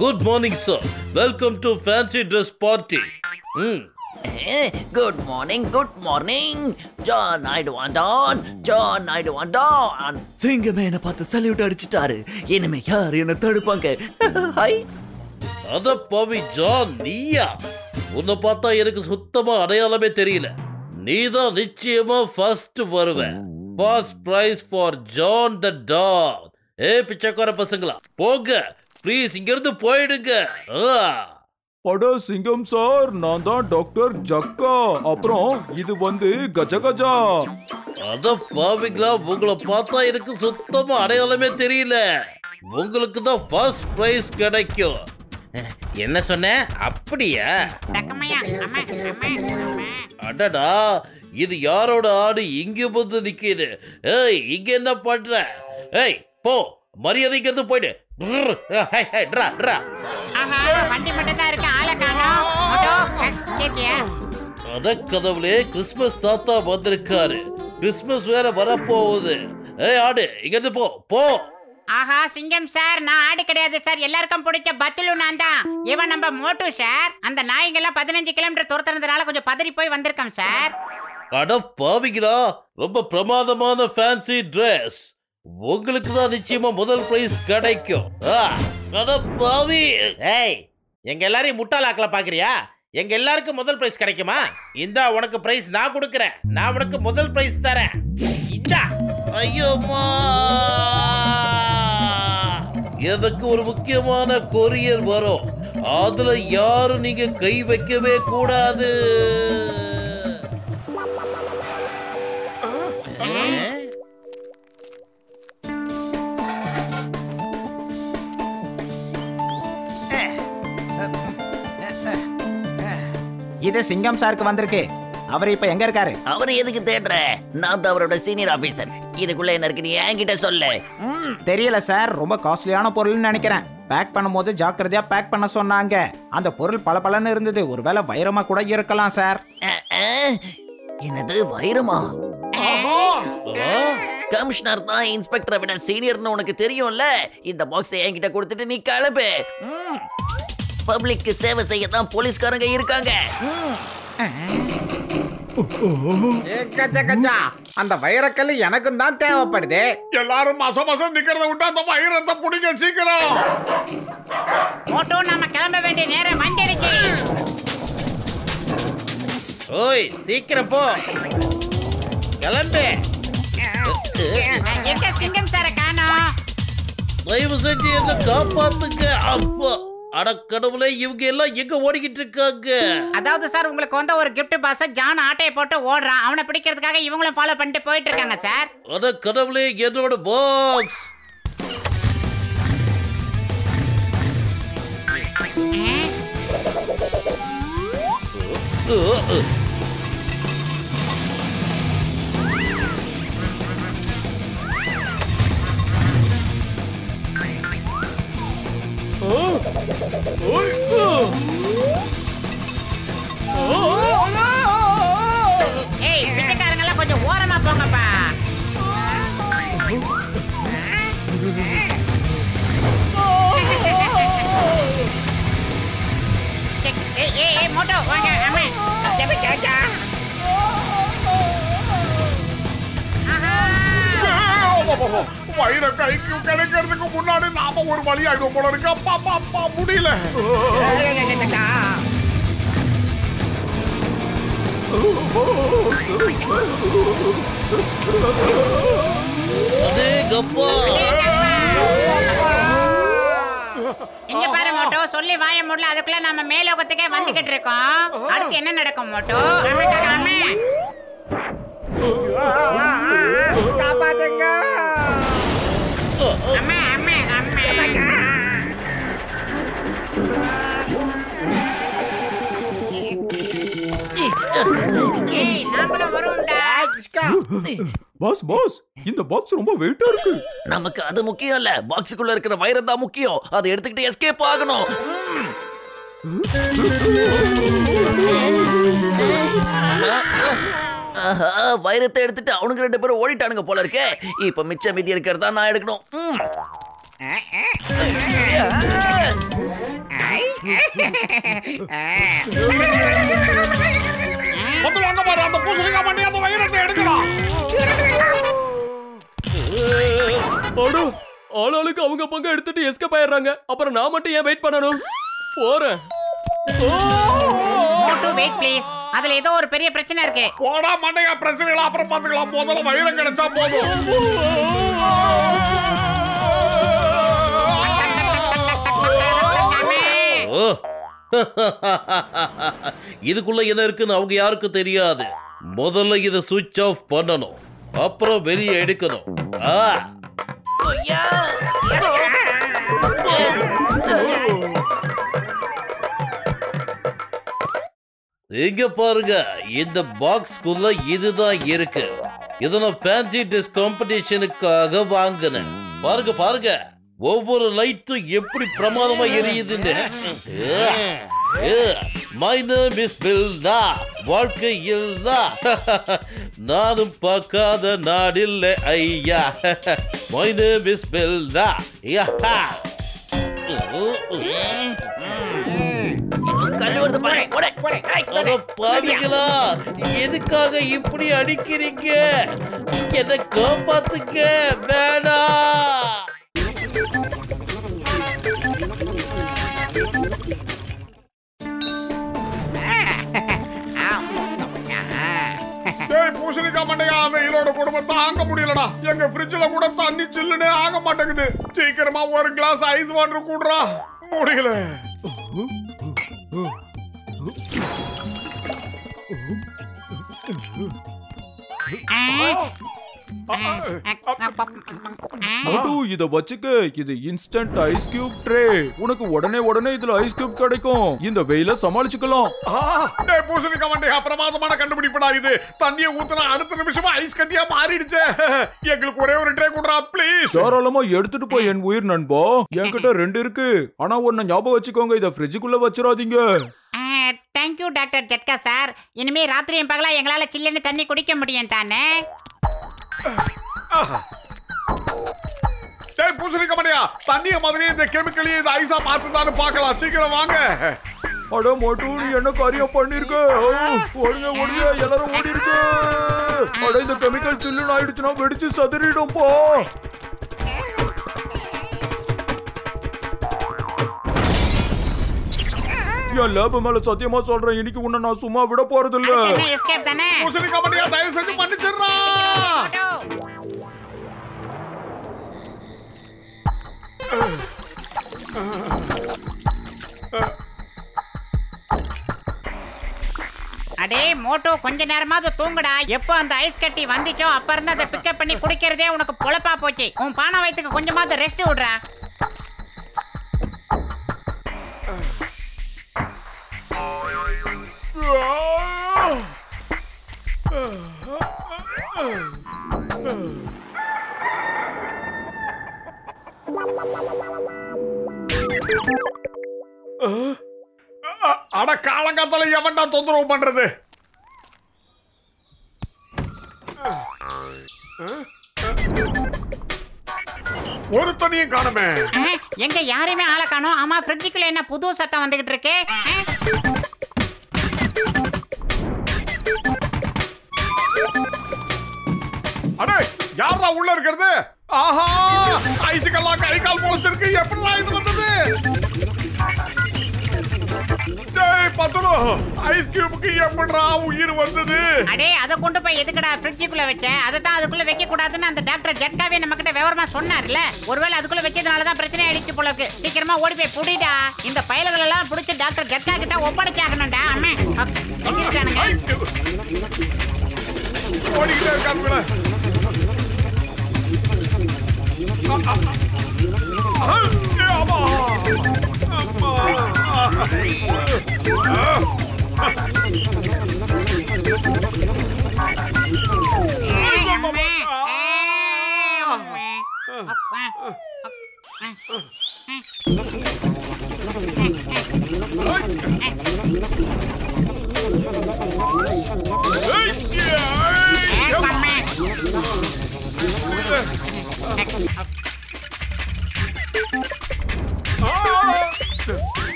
Good morning sir, welcome to fancy dress party. Good morning. John Naidu வந்தான். சிங்கமே என்ன பார்த்து சல்யூட் அடிச்சிட்டாரு. இனிமே யார் என்ன தடுப்பாங்க? அத பாவி ஜான், நீயா? உன்னை பார்த்தா எனக்கு சுத்தமா அடையாளமே தெரியல. நீதான் நிச்சயமா ஃபர்ஸ்ட் வருவேன். First prize for John the dog. பிச்சைக்கார பசங்களா, போங்க ப்ளீஸ், இங்க இருந்து போயிடுங்க. அட சிங்கம் சார், நான் தான் டாக்டர் ஜக்கா. அப்புறம் இது வந்து கஜகஜா. அத பாவிங்களா, உங்களை பார்த்தா எனக்கு சுத்தமா அடையாளமே தெரியல. உங்களுக்கு தான் ஃபர்ஸ்ட் பிரைஸ் கிடைக்கும். என்ன சொன்ன? அப்படியா? அடடா, இது யாரோட ஆடு இங்க வந்து நிக்குது? இங்க என்ன பண்ற? போ, மரியாதைக்கு போயிடு. அத கடவுளே, கிறிஸ்மஸ் தாத்தா வந்திருக்காரு. கிறிஸ்மஸ் வேற வரப்போகுது. ஏய் ஆடு, இங்க இருந்து போ போ. ஆஹா சிங்கம் சார், நான் ஆடு கிடையாது சார். எல்லாருக்கும் பிடிச்ச பத்துலு நான் தான். இவன் நம்ம மோட்டு சார். அந்த நாய்ங்கெல்லாம் 15 கிலோமீட்டர் துரத்துறதுனால கொஞ்சம் பதறி போய் வந்திருக்கோம் சார். அட பாவிங்களா, ரொம்ப பிரமாதமான ஃபேன்சி ட்ரெஸ். உங்களுக்கு தான் நிச்சயமா முதல் பிரைஸ் கிடைக்கும். அட பாவி. ஏய், எங்க எல்லாரையும் முட்டாளாக்கல பாக்குறியா? எங்க எல்லாருக்கும் முதல் பிரைஸ் கிடைக்குமா? இந்தா உனக்கு பிரைஸ் நான் கொடுக்கறேன். நான் உனக்கு முதல் பிரைஸ் தரேன். இந்தா. ஐயோமா, எனக்கு ஒரு முக்கியமான கொரியர் வரும். அதுல யாரும் நீங்க கை வைக்கவே கூடாது. இது சிங்கம் சாருக்கு வந்திருக்கு. அவர் இப்ப எங்க இருக்காரு? அவர் எதுக்கு தேடுற? நான் தான் அவரோட சீனியர் ஆபீசர். இதுக்குள்ள என்ன இருக்கு நீ என்கிட்ட சொல்லு. தெரியல சார், ரொம்ப காஸ்ட்லியான பொருள்னு நினைக்கிறேன். பேக் பண்ணும்போது ஜாக்கிரதையா பேக் பண்ண சொன்னாங்க. அந்த பொருள் பளபளன்னு இருந்தது. ஒருவேளை வைரமா கூட இருக்கலாம் சார். என்னது வைரமா? கமிஷனர் தான் இன்ஸ்பெக்டரை விட சீனியர்னு உனக்கு தெரியும்ல. இந்த பாக்ஸை என்கிட்ட கொடுத்துட்டு நீ கிளம்பு. பப்ளிக்கு சேவை செய்ய தான் போலீஸ்காரங்க இருக்காங்க. அந்த வைரக்கல் எனக்கும் தான் தேவைப்படுது. எல்லாரும் மாசம் நிக்கிறத விட்டு அந்த வைரத்தை புடிங்க சீக்கிரம். மோட்டோ, நாம கிளம்ப வேண்டிய நேரம் வந்துடுச்சு. ஓய், சீக்கிரம் போ, கிளம்பு. எங்க சிங்கம் சார காணோம்? தயவு செஞ்சு என்ன காப்பாத்துங்க. அப்பா, அட கடவுளே, இவங்க எல்லாம் எங்க ஓடிக்கிட்டு இருக்காங்க? அதாவது சார், உங்களுக்கு வந்த ஒரு கிஃப்ட் பாஸ் ஜான் ஆட்டையை போட்டு ஓடுறான். அவனை பிடிக்கிறதுக்காக இவங்களும் ஃபாலோ பண்ணிட்டு போயிட்டு இருக்காங்க சார். அட கடவுளே, என்னோட பாக்ஸ். ஏய், பிச்சைக்காரங்கெல்லாம் கொஞ்சம் ஓரமா போங்கப்பா. ஏய் மோட்டோ, வாங்க. அம்மா ஜெபி சாச்சா. வைர கைக்கு கிடைக்கிறதுக்கு முன்னாடி நாம ஒரு வழி ஆயிடும் போல இருக்கு. அப்பா முடியல. இங்க பாரு மோட்டோ, சொல்லி வாய முடியல. அதுக்குள்ள நம்ம மேலோகத்துக்கே வந்துகிட்டு இருக்கோம். அடுத்து என்ன நடக்கும் மோட்டோ? அம்மா காப்பாத்துங்க. அம்மா அம்மா அம்மா. ஏய், நாங்களும் வருவோம்டா. பாஸ், இந்த பாக்ஸ் ரொம்ப வெயிட்டா இருக்கு. நமக்கு அது முக்கியம் இல்ல, பாக்ஸுக்குள்ள இருக்கிற வைரம் தான் முக்கியம். அதை எடுத்துக்கிட்டு எஸ்கேப் ஆகணும். வைரத்தை எடுத்துட்டு அவனுங்க 2 பேரும் ஓடிட்டானுங்க போல இருக்கே. இப்ப மிச்ச மீதி இருக்கிறதா நான் எடுக்கணும். அந்த பூசணிக்கா பண்ணி அந்த வைரத்தை எடுக்கலாம். ஆளாளுக்கு அவங்க பங்கு எடுத்துட்டு எஸ்கேப் ஆயிடுறாங்க. அப்புறம் நான் மட்டும் ஏன் வெயிட் பண்ணணும்? போறேன். மோட்டோ, வெயிட் ப்ளீஸ். அதுல ஏதோ ஒரு பெரிய பிரச்சனை இருக்கு. போடா மண்டையா, பிரச்சனைகளை அப்புறம் பாத்துக்கலாம். முதல்ல வைரம் கிடைச்சா போதும். இதுக்குள்ள என்ன இருக்குன்னு அவங்க யாருக்கும் தெரியாது. முதல்ல இதை சுவிட்ச் ஆஃப் பண்ணணும், அப்புறம் வெளியே எடுக்கணும். இங்க பாருங்க, இந்த பாக்ஸ்க்குள்ள இதுதான் இருக்கு. இத நான் ஃபேன்சி ட்ரெஸ் காம்படிஷனுக்காக வாங்கினேன். பாருங்க, ஒவ்வொரு லைட்டும் எப்படி பிரமாதமா எரியுதுன்னு. மை நேம் இஸ் பில்டா. வாழ்க்கையில் நானும் பார்க்காத நாடில்லை ஐயா. மை நேம் இஸ் பில்டா. பாத்தீங்களா, எதுக்காக இப்படி அடிக்கிறீங்க? என்ன காப்பாத்துங்க, வேணாம். பூசணிக்காய் மண்டையா, வெயிலோட குடும்பம் தாங்க முடியலடா. எங்க ஃப்ரிட்ஜ்ல கூட தண்ணி சில்லுனே ஆக மாட்டேங்குது. சீக்கிரமா ஒரு கிளாஸ் ஐஸ் வாட்டர் கூடுறா. முடியல. இத வச்சுக்க. இது இன்ஸ்டன்ட் ஐஸ் கியூப் ட்ரே. உனக்கு உடனே இதுல ஐஸ் கியூப் கிடைக்கும். இந்த வெயில சமாளிச்சுக்கலாம். பூசணிக்காய் மண்டையா, பிரமாதமான கண்டுபிடிப்படா இது. தண்ணியை ஊத்துனா அடுத்த நிமிஷமா ஐஸ் கட்டியா மாறிடுச்சு. எங்களுக்கு ஒரே ஒரு ட்ரே கூடுறா ப்ளீஸ். தாராளமா எடுத்துட்டு போய் என் உயிர் நண்பா. என்கிட்ட 2 இருக்கு. ஆனா ஒன்னு ஞாபகம் வச்சுக்கோங்க, இத ஃப்ரிட்ஜுக்குள்ள வச்சிராதீங்க. Thank you doctor Jhatka sir. இனிமே ராத்திரியும் பகலா எங்களால சில்லுன்னு தண்ணி குடிக்க முடியும் தானே? பூசணிக்காய் மண்டையா, தண்ணிய மாதிரி இந்த கெமிக்கலையும் இந்த ஐஸா மாத்துதான்னு பார்க்கலாம். சீக்கிரம் வாங்க. அட மோட்டு, நீ என்ன காரியம் பண்ணிருக்க? ஓடுங்க எல்லாரும் ஓடி இருக்கு. அட இந்த கெமிக்கல் சில்லுன்னு ஆயிடுச்சுன்னா வெடிச்சு சதறிடும் போ. என் லேப் மேல சத்தியமா சொல்றேன், இன்னைக்கு உன்னை நான் சும்மா விட போறது இல்ல. பூசணிக்காய் மண்டையா, தயவு செஞ்சு மன்னிச்சிடுறா. அடே மோட்டோ, கொஞ்ச நேரமாவது தூங்குடா. எப்போ அந்த ஐஸ் கட்டி வந்துச்சோ அப்ப இருந்து அதை பிக்கப் பண்ணி குடிக்கிறதே உனக்கு பொழப்பா போச்சு. உன் பானை வயித்துக்கு கொஞ்சமாவது ரெஸ்ட் விடுறா. அட காலங்காத்தால எவன்டா தொந்தரவு பண்றது? ஒரு தனியும் காணுமே. எங்க யாரையுமே ஆளை காணோம். ஆமா, ஃப்ரிட்ஜுக்குள்ள என்ன புது சத்தம் வந்துகிட்டு இருக்கு? அடே, யாரா உள்ள இருக்கிறது? ஆஹா, ஐஸுக்கெல்லாம் கை கால் முளைச்சிருக்கு. எப்படிலாம் இது வந்தது? பத்துரு, ஐஸ் கியூபுக்கு எப்படிடா உயிர் வந்தது? அடே, அதை கொண்டு போய் எதுக்குடா ஃப்ரிட்ஜுக்குள்ள வச்ச? அதை தான் அதுக்குள்ள வைக்க கூடாதுன்னு அந்த டாக்டர் ஜட்காவே நம்ம கிட்ட விவரமா சொன்னார்ல. ஒருவேளை அதுக்குள்ள வச்சதுனாலதான் பிரச்சனை ஆயிடுச்சு போல இருக்கு. சீக்கிரமா ஓடி போய் புடிடா. இந்த பயல்கள் எல்லாம் புடிச்சு டாக்டர் ஜட்கா கிட்ட ஒப்படைச்சாகணும்டா. அம்மா எங்கிட்டானுங்க? ஓடிக்கிட்டே இருக்கானுங்களே.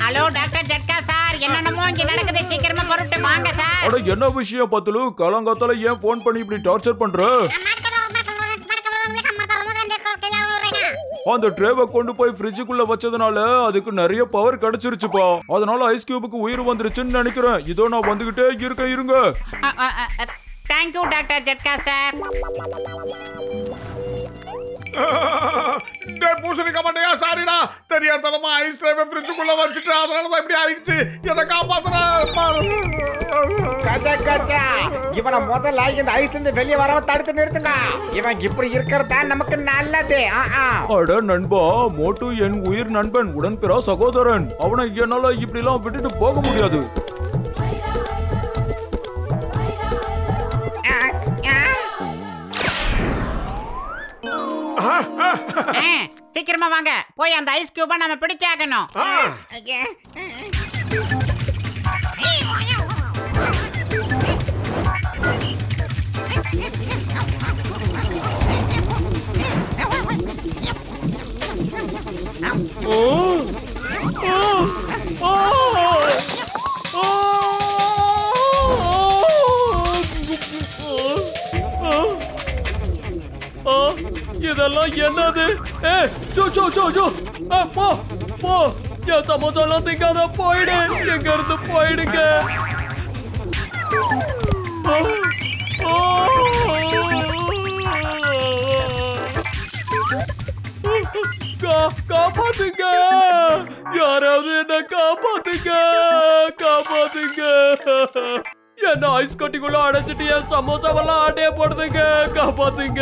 ஹலோ டாக்டர் ஜட்கா சார், என்னென்னமோ இங்க நடக்குது. சீக்கிரமா பொறுத்து வாங்க சார். அட என்ன விஷயம் பத்துலு? காலங்காத்தால ஏன் போன் பண்ணி இப்படி டார்ச்சர் பண்ற? அந்த ட்ரேவை கொண்டு போய் ஃப்ரிட்ஜுக்குள்ள வச்சதுனால அதுக்கு நிறைய பவர் கிடைச்சிருச்சுப்பா. அதனால ஐஸ் கியூபுக்கு உயிர் வந்துருச்சுன்னு நினைக்கிறேன். இதோ நான் வந்துகிட்டே இருங்க. Thank you doctor Jhatka sir. பூசணிக்காய் மண்டையா, சாரிடா. தெரியாதனமா ஐஸ் ட்ரேவை ஃப்ரிட்ஜுக்குள்ள வச்சுட்டு அதனாலதான் இப்படி ஆயிடுச்சு. எதை காப்பாத்துறா? இவனை முதல்ல இந்த ஐஸ்ல இருந்து வெளியே வராம தடுத்து நிறுத்துங்க. இவன் இப்படி இருக்கிறதா நமக்கு நல்லது. அட நண்பா, மோட்டு என் உயிர் நண்பன், உடன்பிறா சகோதரன். அவனை என்னால இப்படி எல்லாம் விட்டுட்டு போக முடியாது. சீக்கிரமா வாங்க, போய் அந்த ஐஸ் கியூபை நம்ம பிடிச்சாகணும். இதெல்லாம் என்னது? போ போ, என் சமோசாலாம் திங்காத, போயிடு, எங்க இருந்து போயிடுங்க. காப்பாத்துங்க, யாராவது என்ன காப்பாத்துங்க, காப்பாத்துங்க. என்ன ஐஸ் கட்டிக்குள்ள அடைச்சிட்டு என் சமோசாவெல்லாம் ஆட்டையே போடுதுங்க, காப்பாத்துங்க.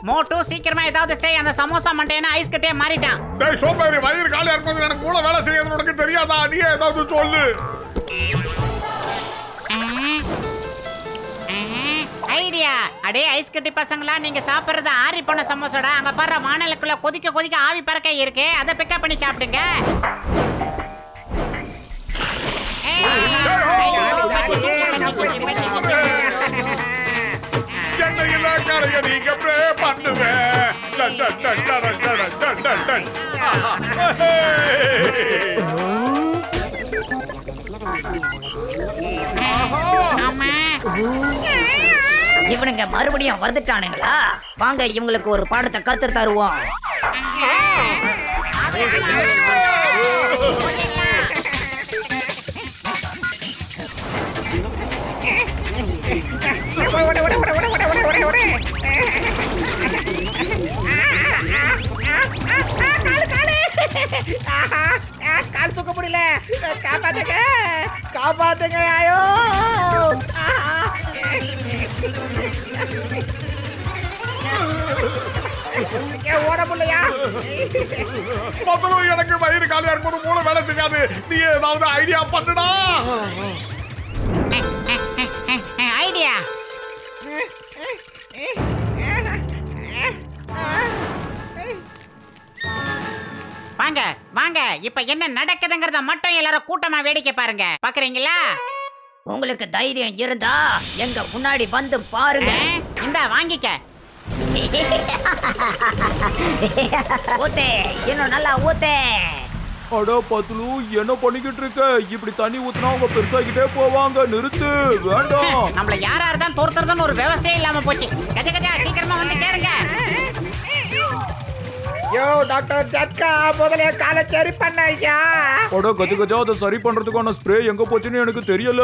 மோட்டு சீக்கிரமா ஏதாவது செய், அந்த சமோசா மண்டையன ஐஸ் கட்டியே மாறிட்டான். டேய் சோம்பேறி, வயிறு காலியா இருக்கும்போது எனக்கு மூளை வேலை செய்யறது உனக்கு தெரியாதா? நீ ஏதாவது சொல்லு. ஐடியா. அடே ஐஸ் கட்டி பசங்களா, நீங்க சாப்பிடுறது ஆறி போன சமோசாடா. அங்க பாரு, வானலுக்குள்ள கொதிக்க கொதிக்க ஆவி பறக்க இருக்கு, அதை பிக்கப் பண்ணி சாப்பிடுங்க. நீங்க ப்ரே பண்ணுவேன். இவனுங்க மறுபடியும் வந்துட்டானுங்களா? வாங்க, இவங்களுக்கு ஒரு பாடத்தை கத்து தருவோம். கால் தூக்க முடியல, காப்பாத்துங்க, காப்பாத்துங்க. ஐயோ, ஓட முடியலையா? முதல்ல எனக்கு வயிறு காலியா இருக்கும்போது மூளை வேலை செய்யாது. நீ ஏதாவது ஐடியா பண்ணுடா. ஐடியா. வாங்க வாங்க, இப்ப என்ன நடக்குதுங்கறத மட்டும் எல்லாரும் கூட்டமா வேடிக்கை பாருங்க. பாக்குறீங்களா? உங்களுக்கு தைரியம் இருந்தா எங்க முன்னாடி வந்து பாருங்க. இந்த வாங்கிக்க. ஊத்தே, இன்னும் நல்லா ஊத்தே. அட பத்லு, என்ன பண்ணிக்கிட்டு இருக்க? இப்படி தண்ணி ஊத்துனா அவங்க பெருசாகிட்டே போவாங்க. நிறுத்து, வேண்டாம். நம்மள யாரா இருந்தாலும் தோர்த்துறதுன்னு ஒரு விவசாயம் இல்லாம போச்சு. கஜ கஜா, சீக்கிரமா வந்து கேளுங்க. யோ டாக்டர் ஜட்கா, முதல்ல காலை சரி பண்ண ஐயா. அட கஜ கஜா, அதை சரி பண்றதுக்கான ஸ்ப்ரே எங்க போச்சுன்னு எனக்கு தெரியல.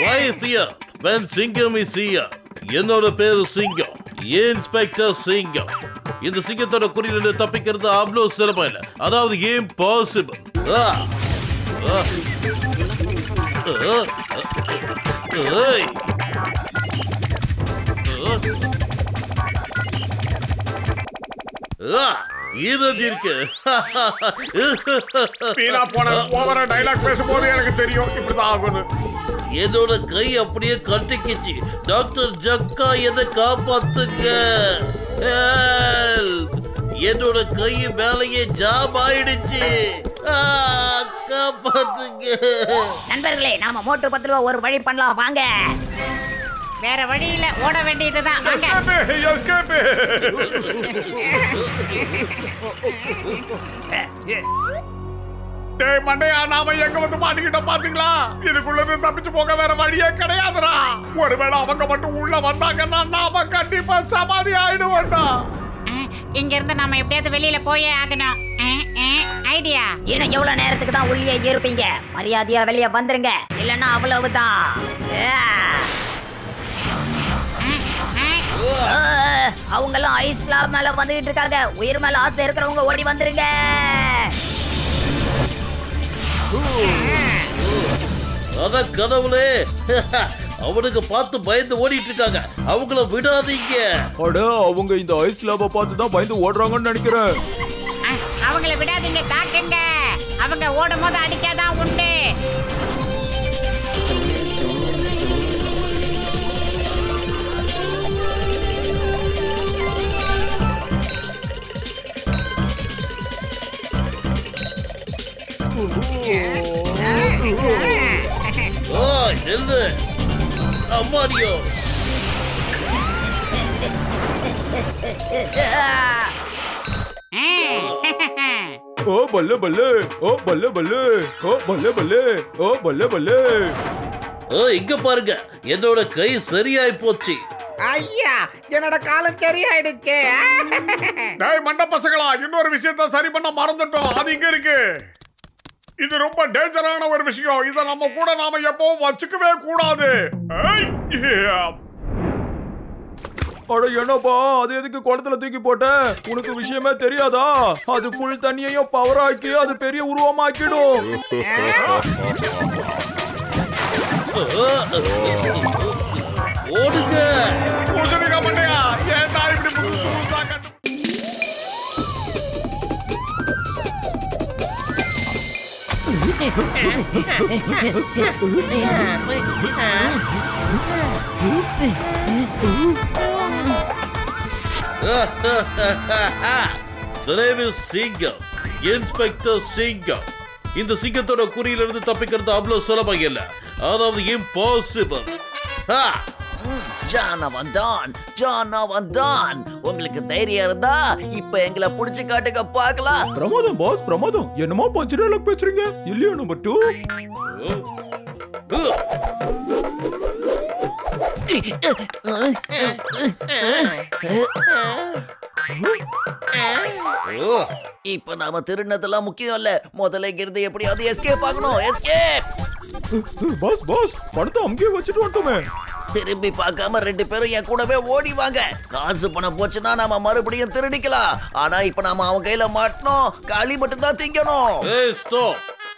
Why fear when Singham is here? என்னோட பேரு சிங்கம், இன்ஸ்பெக்டர் சிங்கம். இந்த சிங்கத்தோட குறியில தப்பிக்கிறது அவ்வளோ சிரமம் இல்லை, அதாவது இம்பாசிபிள். இது இருக்கு. வீணா போன ஓவரா டைலாக் பேசும்போது எனக்கு தெரியும் இப்படிதான் ஆகணும். என்னோட கை அப்படியே கட்டிக்கிச்சு. டாக்டர் ஜக்கா, எதை காப்பாத்துங்க. என்னோட கை மேலேயே ஜாம் ஆயிடுச்சு, காப்பாத்துங்க. நண்பர்களே, நாம மோட்டு 10 ரூபா ஒரு வழி பண்ணலாம், வாங்க. வேற வழியில ஓட வேண்டியதுதான். டேய் மண்டையா, நாம எங்க வந்து மாட்டிக்கிட்டோம் பாத்தீங்களா? இதுக்குள்ள இருந்து தப்பிச்சு போக வேற வழியே கிடையாதுடா. ஒருவேளை அவங்க மட்டும் உள்ள வந்தாங்கன்னா நாம கண்டிப்பா சமாதி ஆயிடுவோம்டா. இங்க இருந்து நாம எப்படியாவது வெளியில போயே ஆகணும். ஐடியா. இன்னும் எவ்வளவு நேரத்துக்கு தான் உள்ளே இருப்பீங்க? மரியாதையா வெளியே வந்துருங்க, இல்லன்னா அவ்வளவுதான். அவங்களும் ஐஸ்லா மேல வந்துகிட்டு இருக்காங்க. உயிர் மேல ஆசை இருக்கிறவங்க ஓடி வந்துருங்க. அத கடவுளே, அவனுக்கு பார்த்து பயந்து ஓடிட்டு இருக்காங்க. அவங்கள விடாதீங்க. அட, அவங்க இந்த ஐஸ் லேப பார்த்து தான் பயந்து ஓடுறாங்கன்னு நினைக்கிறேன். அவங்கள விடாதீங்க, தாக்குங்க. அவங்க ஓடும் போது அடிக்காதான் உண்டு. நில்லு அம்மாடியோ. ஓ பல்ல பல்ல, ஓ பல்ல பல்ல, ஓ பல்ல பல்ல, ஓ பல்ல பல்ல. இங்க பாருங்க, என்னோட கை சரியாய் போச்சு. ஐயா, என்னோட காலம் சரியாயிடுச்சு. டேய் மண்ட பசங்களா, இன்னொரு விஷயத்தை சரி பண்ண மறந்துட்டோம். அது இங்க இருக்கு. இது ரொம்ப டேஞ்சரான ஒரு விஷயம். இத நம்ம கூட நாம எப்பவும் வச்சுக்கவே கூடாது. அட என்னப்பா, அது எதுக்கு குளத்துல தூக்கி போட்ட? உனக்கு விஷயமே தெரியாதா? அது ஃபுல் தண்ணியையும் பவர் ஆக்கி அது பெரிய உருவமாக்கிடும். ஓடுங்க. பூசணிக்கா மண்டையா, ஏன்டா இப்படி புதுசா கண்டு The name is Singham, Inspector Singham. இந்த சிங்கத்தோட குறியில இருந்து தப்பிக்கிறது அவ்வளவு சுலபம் இல்ல. அதாவது impossible. உங்களுக்கு தைரியம் இருந்தா இப்ப எங்களை புடிச்சு காட்டுங்க பார்க்கலாம். பிரமாதம் பாஸ், பிரமாதம். என்னமோ பஞ்சு டயலாக் பேசுறீங்க இல்லையா? நம்பர் 2 இப்ப நாம திருநதெல்லாம் முக்கியம் இல்ல. முதல்ல இருந்து எப்படியாவது எஸ்கேப் ஆகணும். எஸ்கேப். பாஸ் பாஸ், பணத்தை அங்கேயே வச்சுட்டு வந்துட்டோமே. திரும்பி பார்க்காம 2 பேரும் என் கூடவே ஓடி வாங்க. காசு பணம் போச்சுன்னா நாம மறுபடியும் திருடிக்கலாம். ஆனா இப்ப நாம அவன் கையில மாட்டணும். காலி மட்டும் தான் திங்கணும்.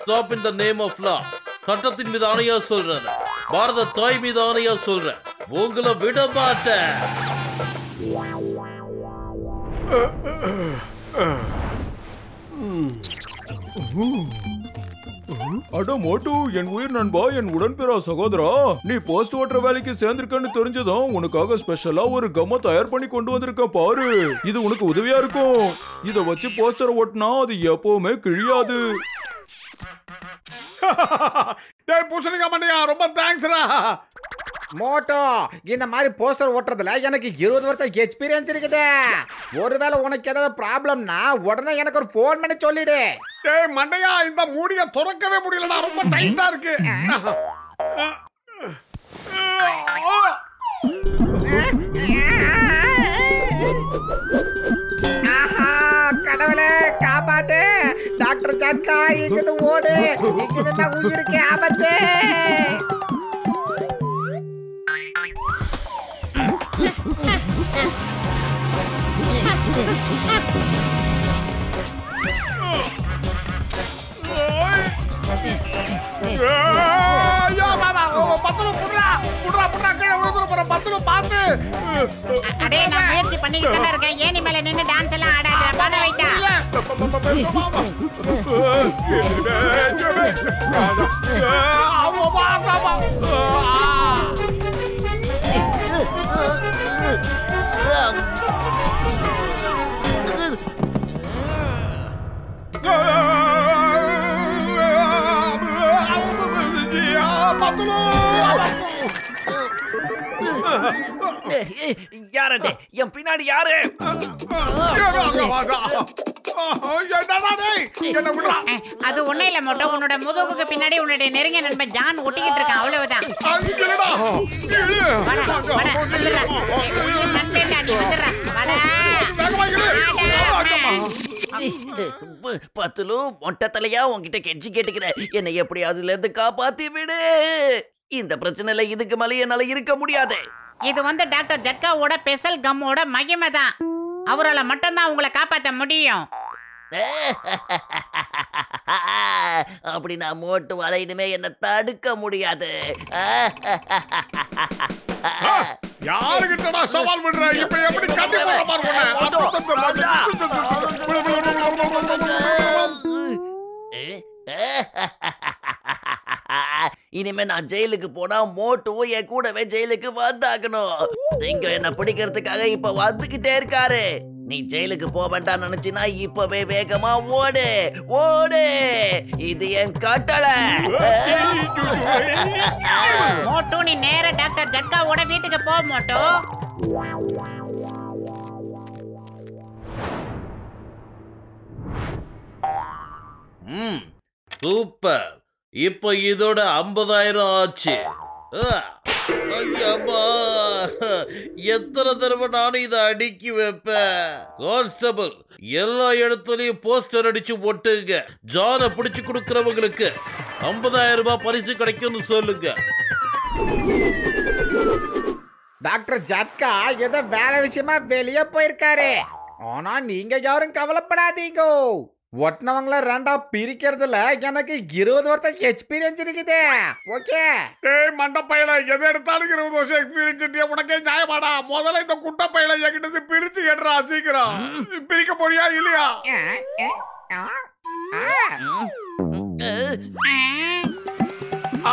Stop in the name of law. சட்டத்தின் மீது ஆணையா சொல்றேன். பாரத தாய் மீது ஆணையா சொல்றேன். உங்களை விட மாட்டேன். அட மோட்டு, என் உயிர் நண்பா, என் உடன்பிறா சகோதரா, நீ போஸ்ட் ஓட்டுற வேலைக்கு சேர்ந்திருக்கன்னு தெரிஞ்சதும் உனக்காக ஸ்பெஷலா ஒரு கம்ம தயார் பண்ணி கொண்டு வந்திருக்க பாரு. இது உனக்கு உதவியா இருக்கும். இத வச்சு போஸ்டர் ஓட்டினா அது எப்பவுமே கிழியாது. டேய் பூசணிக்கா மண்டையா, ரொம்ப தேங்க்ஸ்டா. மோட்டோ, இந்த மாதிரி போஸ்டர் ஓட்டுறதுல எனக்கு 20 வருஷம் எக்ஸ்பீரியன்ஸ் இருக்குது. ஒருவேளை உனக்கு ஏதாவது ப்ராப்ளம்னா உடனே எனக்கு ஒரு ஃபோன் பண்ணி சொல்லிடு. டேய் மண்டையா, இந்த மூடிய திறக்கவே முடியலடா, ரொம்ப டைட்டா இருக்கு. கடவுளே காப்பாத்து. டாக்டர் ஜட்கா, இங்கிட்டு ஓடு. இங்கிட்டு தான் உயிருக்கு ஆபத்து. அடே, நான் முயற்சி பண்ணிக்கிட்டு தான் இருக்கேன். ஏனி மேல நின்னு டான்ஸ் எல்லாம் ஆடாத. பண்ண வைட்டா. யாரது? என் பின்னாடி யாரு? அது ஒண்ணு இல்ல மோட்டோ, உன்னோட முதுகுக்கு பின்னாடி உன்னுடைய நெருங்கிய நண்பன் ஜான் ஒட்டிக்கிட்டு இருக்கான். அவ்வளவுதான். பத்துலு மொட்டை தலையா உன்கிட்ட கெஞ்சி கேட்டுக்கிறேன். என்னை எப்படி அதுல இருந்து காப்பாத்தி விடு. இந்த பிரச்சனையில இதுக்கு மேல என்னால இருக்க முடியாது. இது டாக்டர் ஜட்காவோட ஸ்பெஷல் கம்மோட மகிமை தான். அவரால மட்டும்தான் உங்களை காப்பாற்ற முடியும். அப்படி நான் மோட்டு வரையினுமே என்ன தடுக்க முடியாது. யாருகிட்டடா சவால் விடுற? இப்ப எப்படி கட்டி போற பாருங்க. இனிமே நான் ஜெயிலுக்கு போனா மோட்டுவும் என் கூடவே ஜெயிலுக்கு வந்தாகணும். சிங்கம் என்ன பிடிக்கிறதுக்காக இப்ப வந்துகிட்டே இருக்காரு. நீ ஜெயிலுக்கு போக வேண்டாம் நினைச்சினா இப்பவே வேகமா ஓடு ஓடு. இது என் கட்டளை. மோட்டு நீ நேர டாக்டர் ஜட்காவோட வீட்டுக்கு போ மோட்டு. சூப்பர். இப்ப இதோட 50,000 ஆச்சு. ஐயப்பா, எத்தனை தடவை நானும் இதை அடுக்கி வைப்பேன். கான்ஸ்டபிள், எல்லா இடத்துலயும் போஸ்டர் அடிச்சு ஒட்டுங்க. ஜானை பிடிச்சு கொடுக்கறவங்களுக்கு 50,000 ரூபாய் பரிசு கிடைக்கும்னு சொல்லுங்க. டாக்டர் ஜட்கா ஏதோ வேலை விஷயமா வெளியே போயிருக்காரு. ஆனா நீங்க யாரும் கவலைப்படாதீங்க. ஒட்டினவங்கள ரெண்டா பிரிக்கிறதுல எனக்கு 20 வருஷம் எக்ஸ்பீரியன்ஸ் இருக்குது. ஓகே. ஏய் மண்டப்பையில எதை எடுத்தாலும் 20 வருஷம் எக்ஸ்பீரியன்ஸ். உனக்கே நியாயமாடா? முதல்ல இந்த குட்டை பையில என்கிட்ட பிரிச்சு கேட்டுறா சீக்கிரம். பிரிக்க போறியா இல்லையா?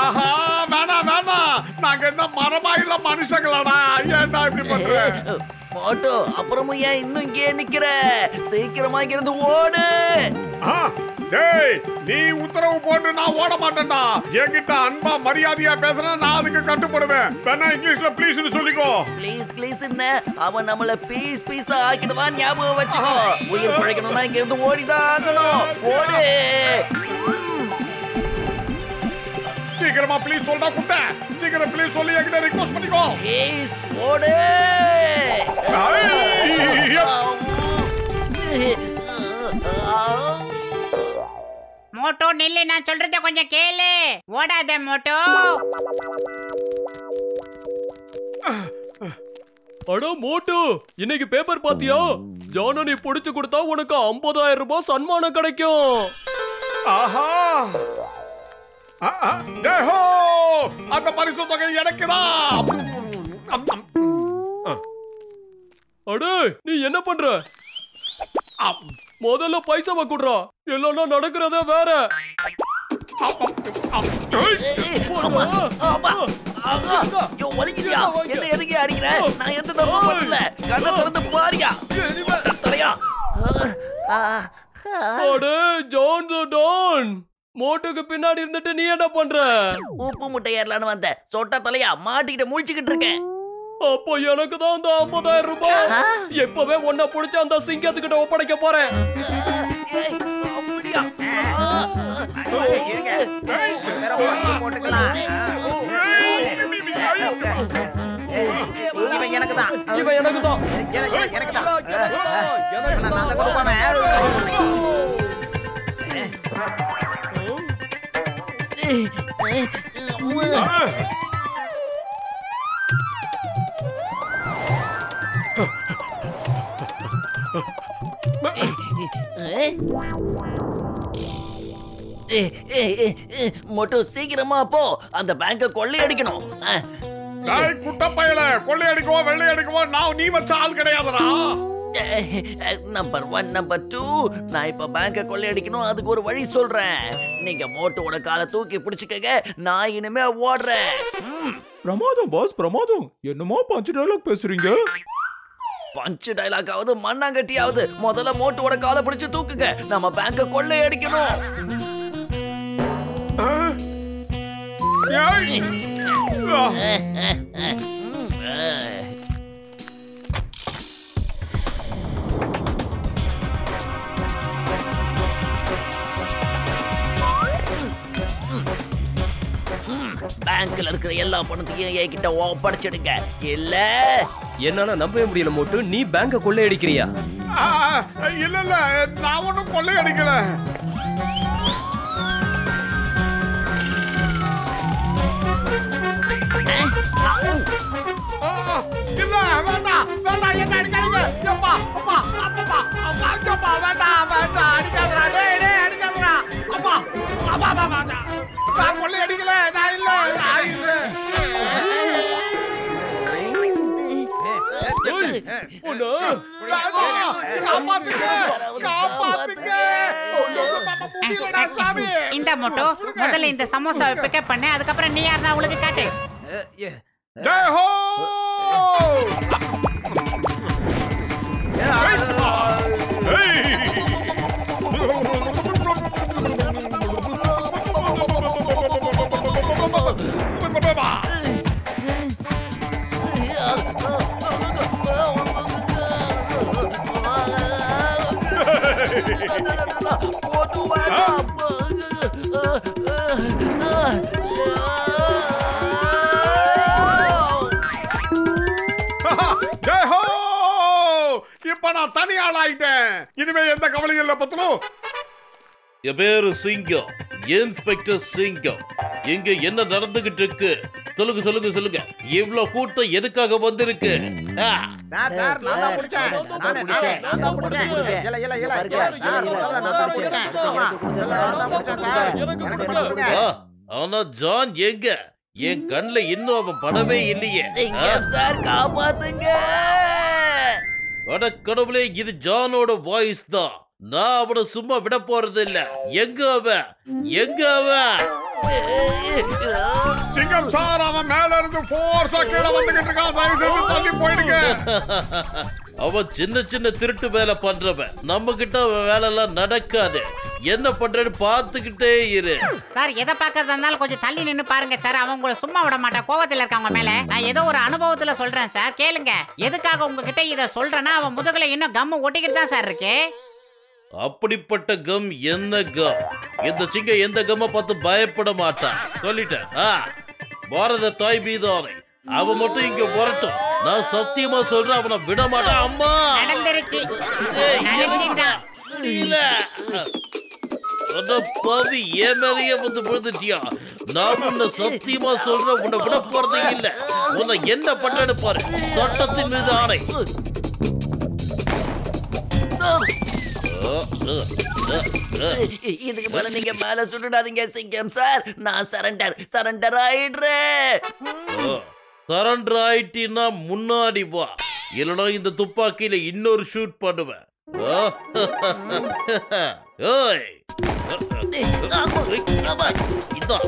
ஆஹா, வேணாம் வேணாம். நாங்க என்ன மரமா இல்ல மனுஷங்களாடா? ஏன்டா இப்படி பண்ற? மோட்டோ, அப்புறமும் ஏன் இன்னும் இங்கே நிக்கிற? சீக்கிரமா இங்கிருந்து ஓடு. டேய், நீ உத்தரவு போட்டு நான் ஓட மாட்டேன்டா. என்கிட்ட அன்பா மரியாதையா பேசுறா, நான் அதுக்கு கட்டுப்படுவேன். வேணா இங்கிலீஷ்ல ப்ளீஸ்னு சொல்லிக்கோ. ப்ளீஸ் ப்ளீஸ் என்ன? அவன் நம்மள பீஸ் பீஸா ஆக்கிடுவான், ஞாபகம் வச்சுக்கோ. உயிர் பிழைக்கணும்னா இங்க இருந்து ஓடிதான் ஆகணும். ஓடு. சீக்கிரமா ப்ளீஸ் சொல்டா குட்டை. சீக்கிரம் ப்ளீஸ் சொல்லி என்கிட்ட ரிக்வெஸ்ட் பண்ணிக்கோ. ப்ளீஸ் ஓடு. மோட்டோ நில்லு, நான் சொல்றத கொஞ்சம் கேளு. ஓடாத மோட்டோ. அட மோட்டு, இன்னைக்கு பேப்பர் பாத்தியா? ஜானை நீ புடிச்சு கொடுத்தா உனக்கு 50,000 ரூபாய் சன்மானம் கிடைக்கும். ஆஹா, தேஹோ, அந்த பரிசு தொகை எனக்குதான். அடே, நீ என்ன பண்ற? முதல்ல பைசாவை குடுறா, இல்லன்னா நடக்கிறதே வேற. என்ன எதுக்கு அடிக்கிற? நான் எந்த தப்பு பண்ணல. கண்ணை திறந்து பாரியா. அடே ஜான் தி டான், மோட்டுக்கு பின்னாடி இருந்துட்டு நீ என்ன பண்ற? உப்பு முட்டை ஏறலான்னு வந்த. சொட்ட தலையா மாட்டிக்கிட்டு முழிச்சுக்கிட்டு இருக்கேன். அப்போ எனக்கு தான் அந்த 50,000 ரூபாய். எப்பவே ஒன்ன புடிச்சு அந்த சிங்கத்துக்கிட்ட ஒப்படைக்க போறேன். இவன் எனக்கு தான். மோட்டு சீக்கிரமா போ, அந்த பேங்க கொள்ளையடிக்கணும். குட்டப்பையில கொள்ளையடிக்குவோ வெள்ளையடிக்குவோ நான் நீ வச்ச ஆள் கிடையாதுடா. நம்பர் 1 நம்பர் 2, நான் இப்ப பேங்க கொள்ளையடிக்கணும். அதுக்கு ஒரு வழி சொல்றேன். நீங்க மோட்டோட காலை தூக்கி பிடிச்சுக்கங்க, நான் இனிமே ஓடுறேன். பிரமாதம் பாஸ், பிரமாதம். என்னமோ பஞ்ச் டயலாக் பேசுறீங்க. பஞ்ச் டயலாக் ஆவது மண்ணாங்கட்டியாவது முதல்ல மோட்டோட காலை பிடிச்சு தூக்குங்க. நம்ம பேங்க கொள்ளையடிக்கணும். பேங்க்ல இருக்கிற எல்லா பணத்தையும் என்கிட்ட ஒப்படைச்சிடுங்க. இல்ல என்னால நம்பவே முடியல மோட்டு, நீ பேங்க கொள்ளையடிக்கிறியா? இல்ல இல்ல, நான் ஒன்னும் கொள்ளையடிக்கல. இல்ல வேண்டாம் வேண்டாம், என்ன அடிக்காதீங்க. அப்பா அப்பா அப்பா அப்பா அப்பா, வேண்டாம் வேண்டாம், அடிக்காதடா. டேய் டேய், அடிக்காதடா. அப்பா அப்பா அப்பா, நான் கொள்ளையடிக்கல. நான் இல்ல, நான் இல்ல. இந்த மோட்டோ முதல்ல இந்த சமோசாவை பிக்கப் பண்ணு, அதுக்கப்புறம் நீ யாருன்னா அவளுக்கு காட்டு. ஜெய் ஹோ! ஜெய் ஹோ! இப்ப நான் தனியாள் ஆயிட்டேன். இனிமே எந்த கவலையும் இல்ல பத்தணும். என் பேரு சிங்கம், இன்ஸ்பெக்டர் சிங்கம். இங்க என்ன நடந்துகிட்டு இருக்கு? சொல்லுங்க சொல்லுங்க சொல்லுங்க. இவ்வளவு கூட்டம் எதுக்காக வந்திருக்கு? சார் நான் தான் புடிச்சேன். நான் தான் புடிச்சேன். இல்ல இல்ல இல்ல நான் தான் புடிச்சேன் சார். ஆனா ஜான் எங்க? என் கண்ணுல இன்னும் அவன் படவே இல்லையே. சார் காப்பாத்துங்க. அட கடவுளே, இது ஜானோட வாய்ஸ் தான். நான் அவனை சும்மா விட போறது இல்ல. எங்க அவன்? எங்க அவன்? சிங்கம் சார், அவன் மேல இருந்து ஃபோர்ஸா கீழே வந்துகிட்டு இருக்கான். தயவு செஞ்சு தள்ளி போயிடுங்க. அவன் சின்ன சின்ன திருட்டு வேலை பண்றவன். நம்ம கிட்ட அவன் வேலை எல்லாம் நடக்காது. என்ன பண்றேன்னு பாத்துக்கிட்டே இரு. சார் எதை பார்க்கறதா இருந்தாலும் கொஞ்சம் தள்ளி நின்னு பாருங்க சார். அவங்க உங்களை சும்மா விட மாட்டான், கோவத்துல இருக்காங்க மேல. நான் ஏதோ ஒரு அனுபவத்துல சொல்றேன் சார், கேளுங்க. எதுக்காக உங்ககிட்ட இதை சொல்றேன்னா, அவன் முதுகுல இன்னும் கம் ஒட்டிக்கிட்டு தான் சார் இருக்கு. அப்படிப்பட்ட கம் என்ன கம்? இந்த சிங்கம் எந்த கம்மை பார்த்து பயப்பட மாட்டான். சொல்லிட்டேன். பாரத தாய் மீதானை அவன் மட்டும் இங்க வரட்டும். நான் சத்தியமா சொல்றேன், அவனை விட மாட்டான். அம்மா நடந்துருச்சு. முடியல. பாவி என் மேலேயே வந்து விழுந்துட்டியா? நான் உன்னை சத்தியமா சொல்றேன், உன்னை விட போறதே இல்ல. உன்னை என்ன பண்றேன்னு பாரு. சட்டத்தின் மீது ஆணை. இதுக்கு மேல நீங்க மேல சுட்டுடாதீங்க சிங்கம் சார். நான் சரண்டர் ஆயிடுறேன். சரண்டர் ஆயிட்டின்னா முன்னாடி வா, இல்லனா இந்த துப்பாக்கியில இன்னொரு ஷூட் பண்ணுவேன். இதோ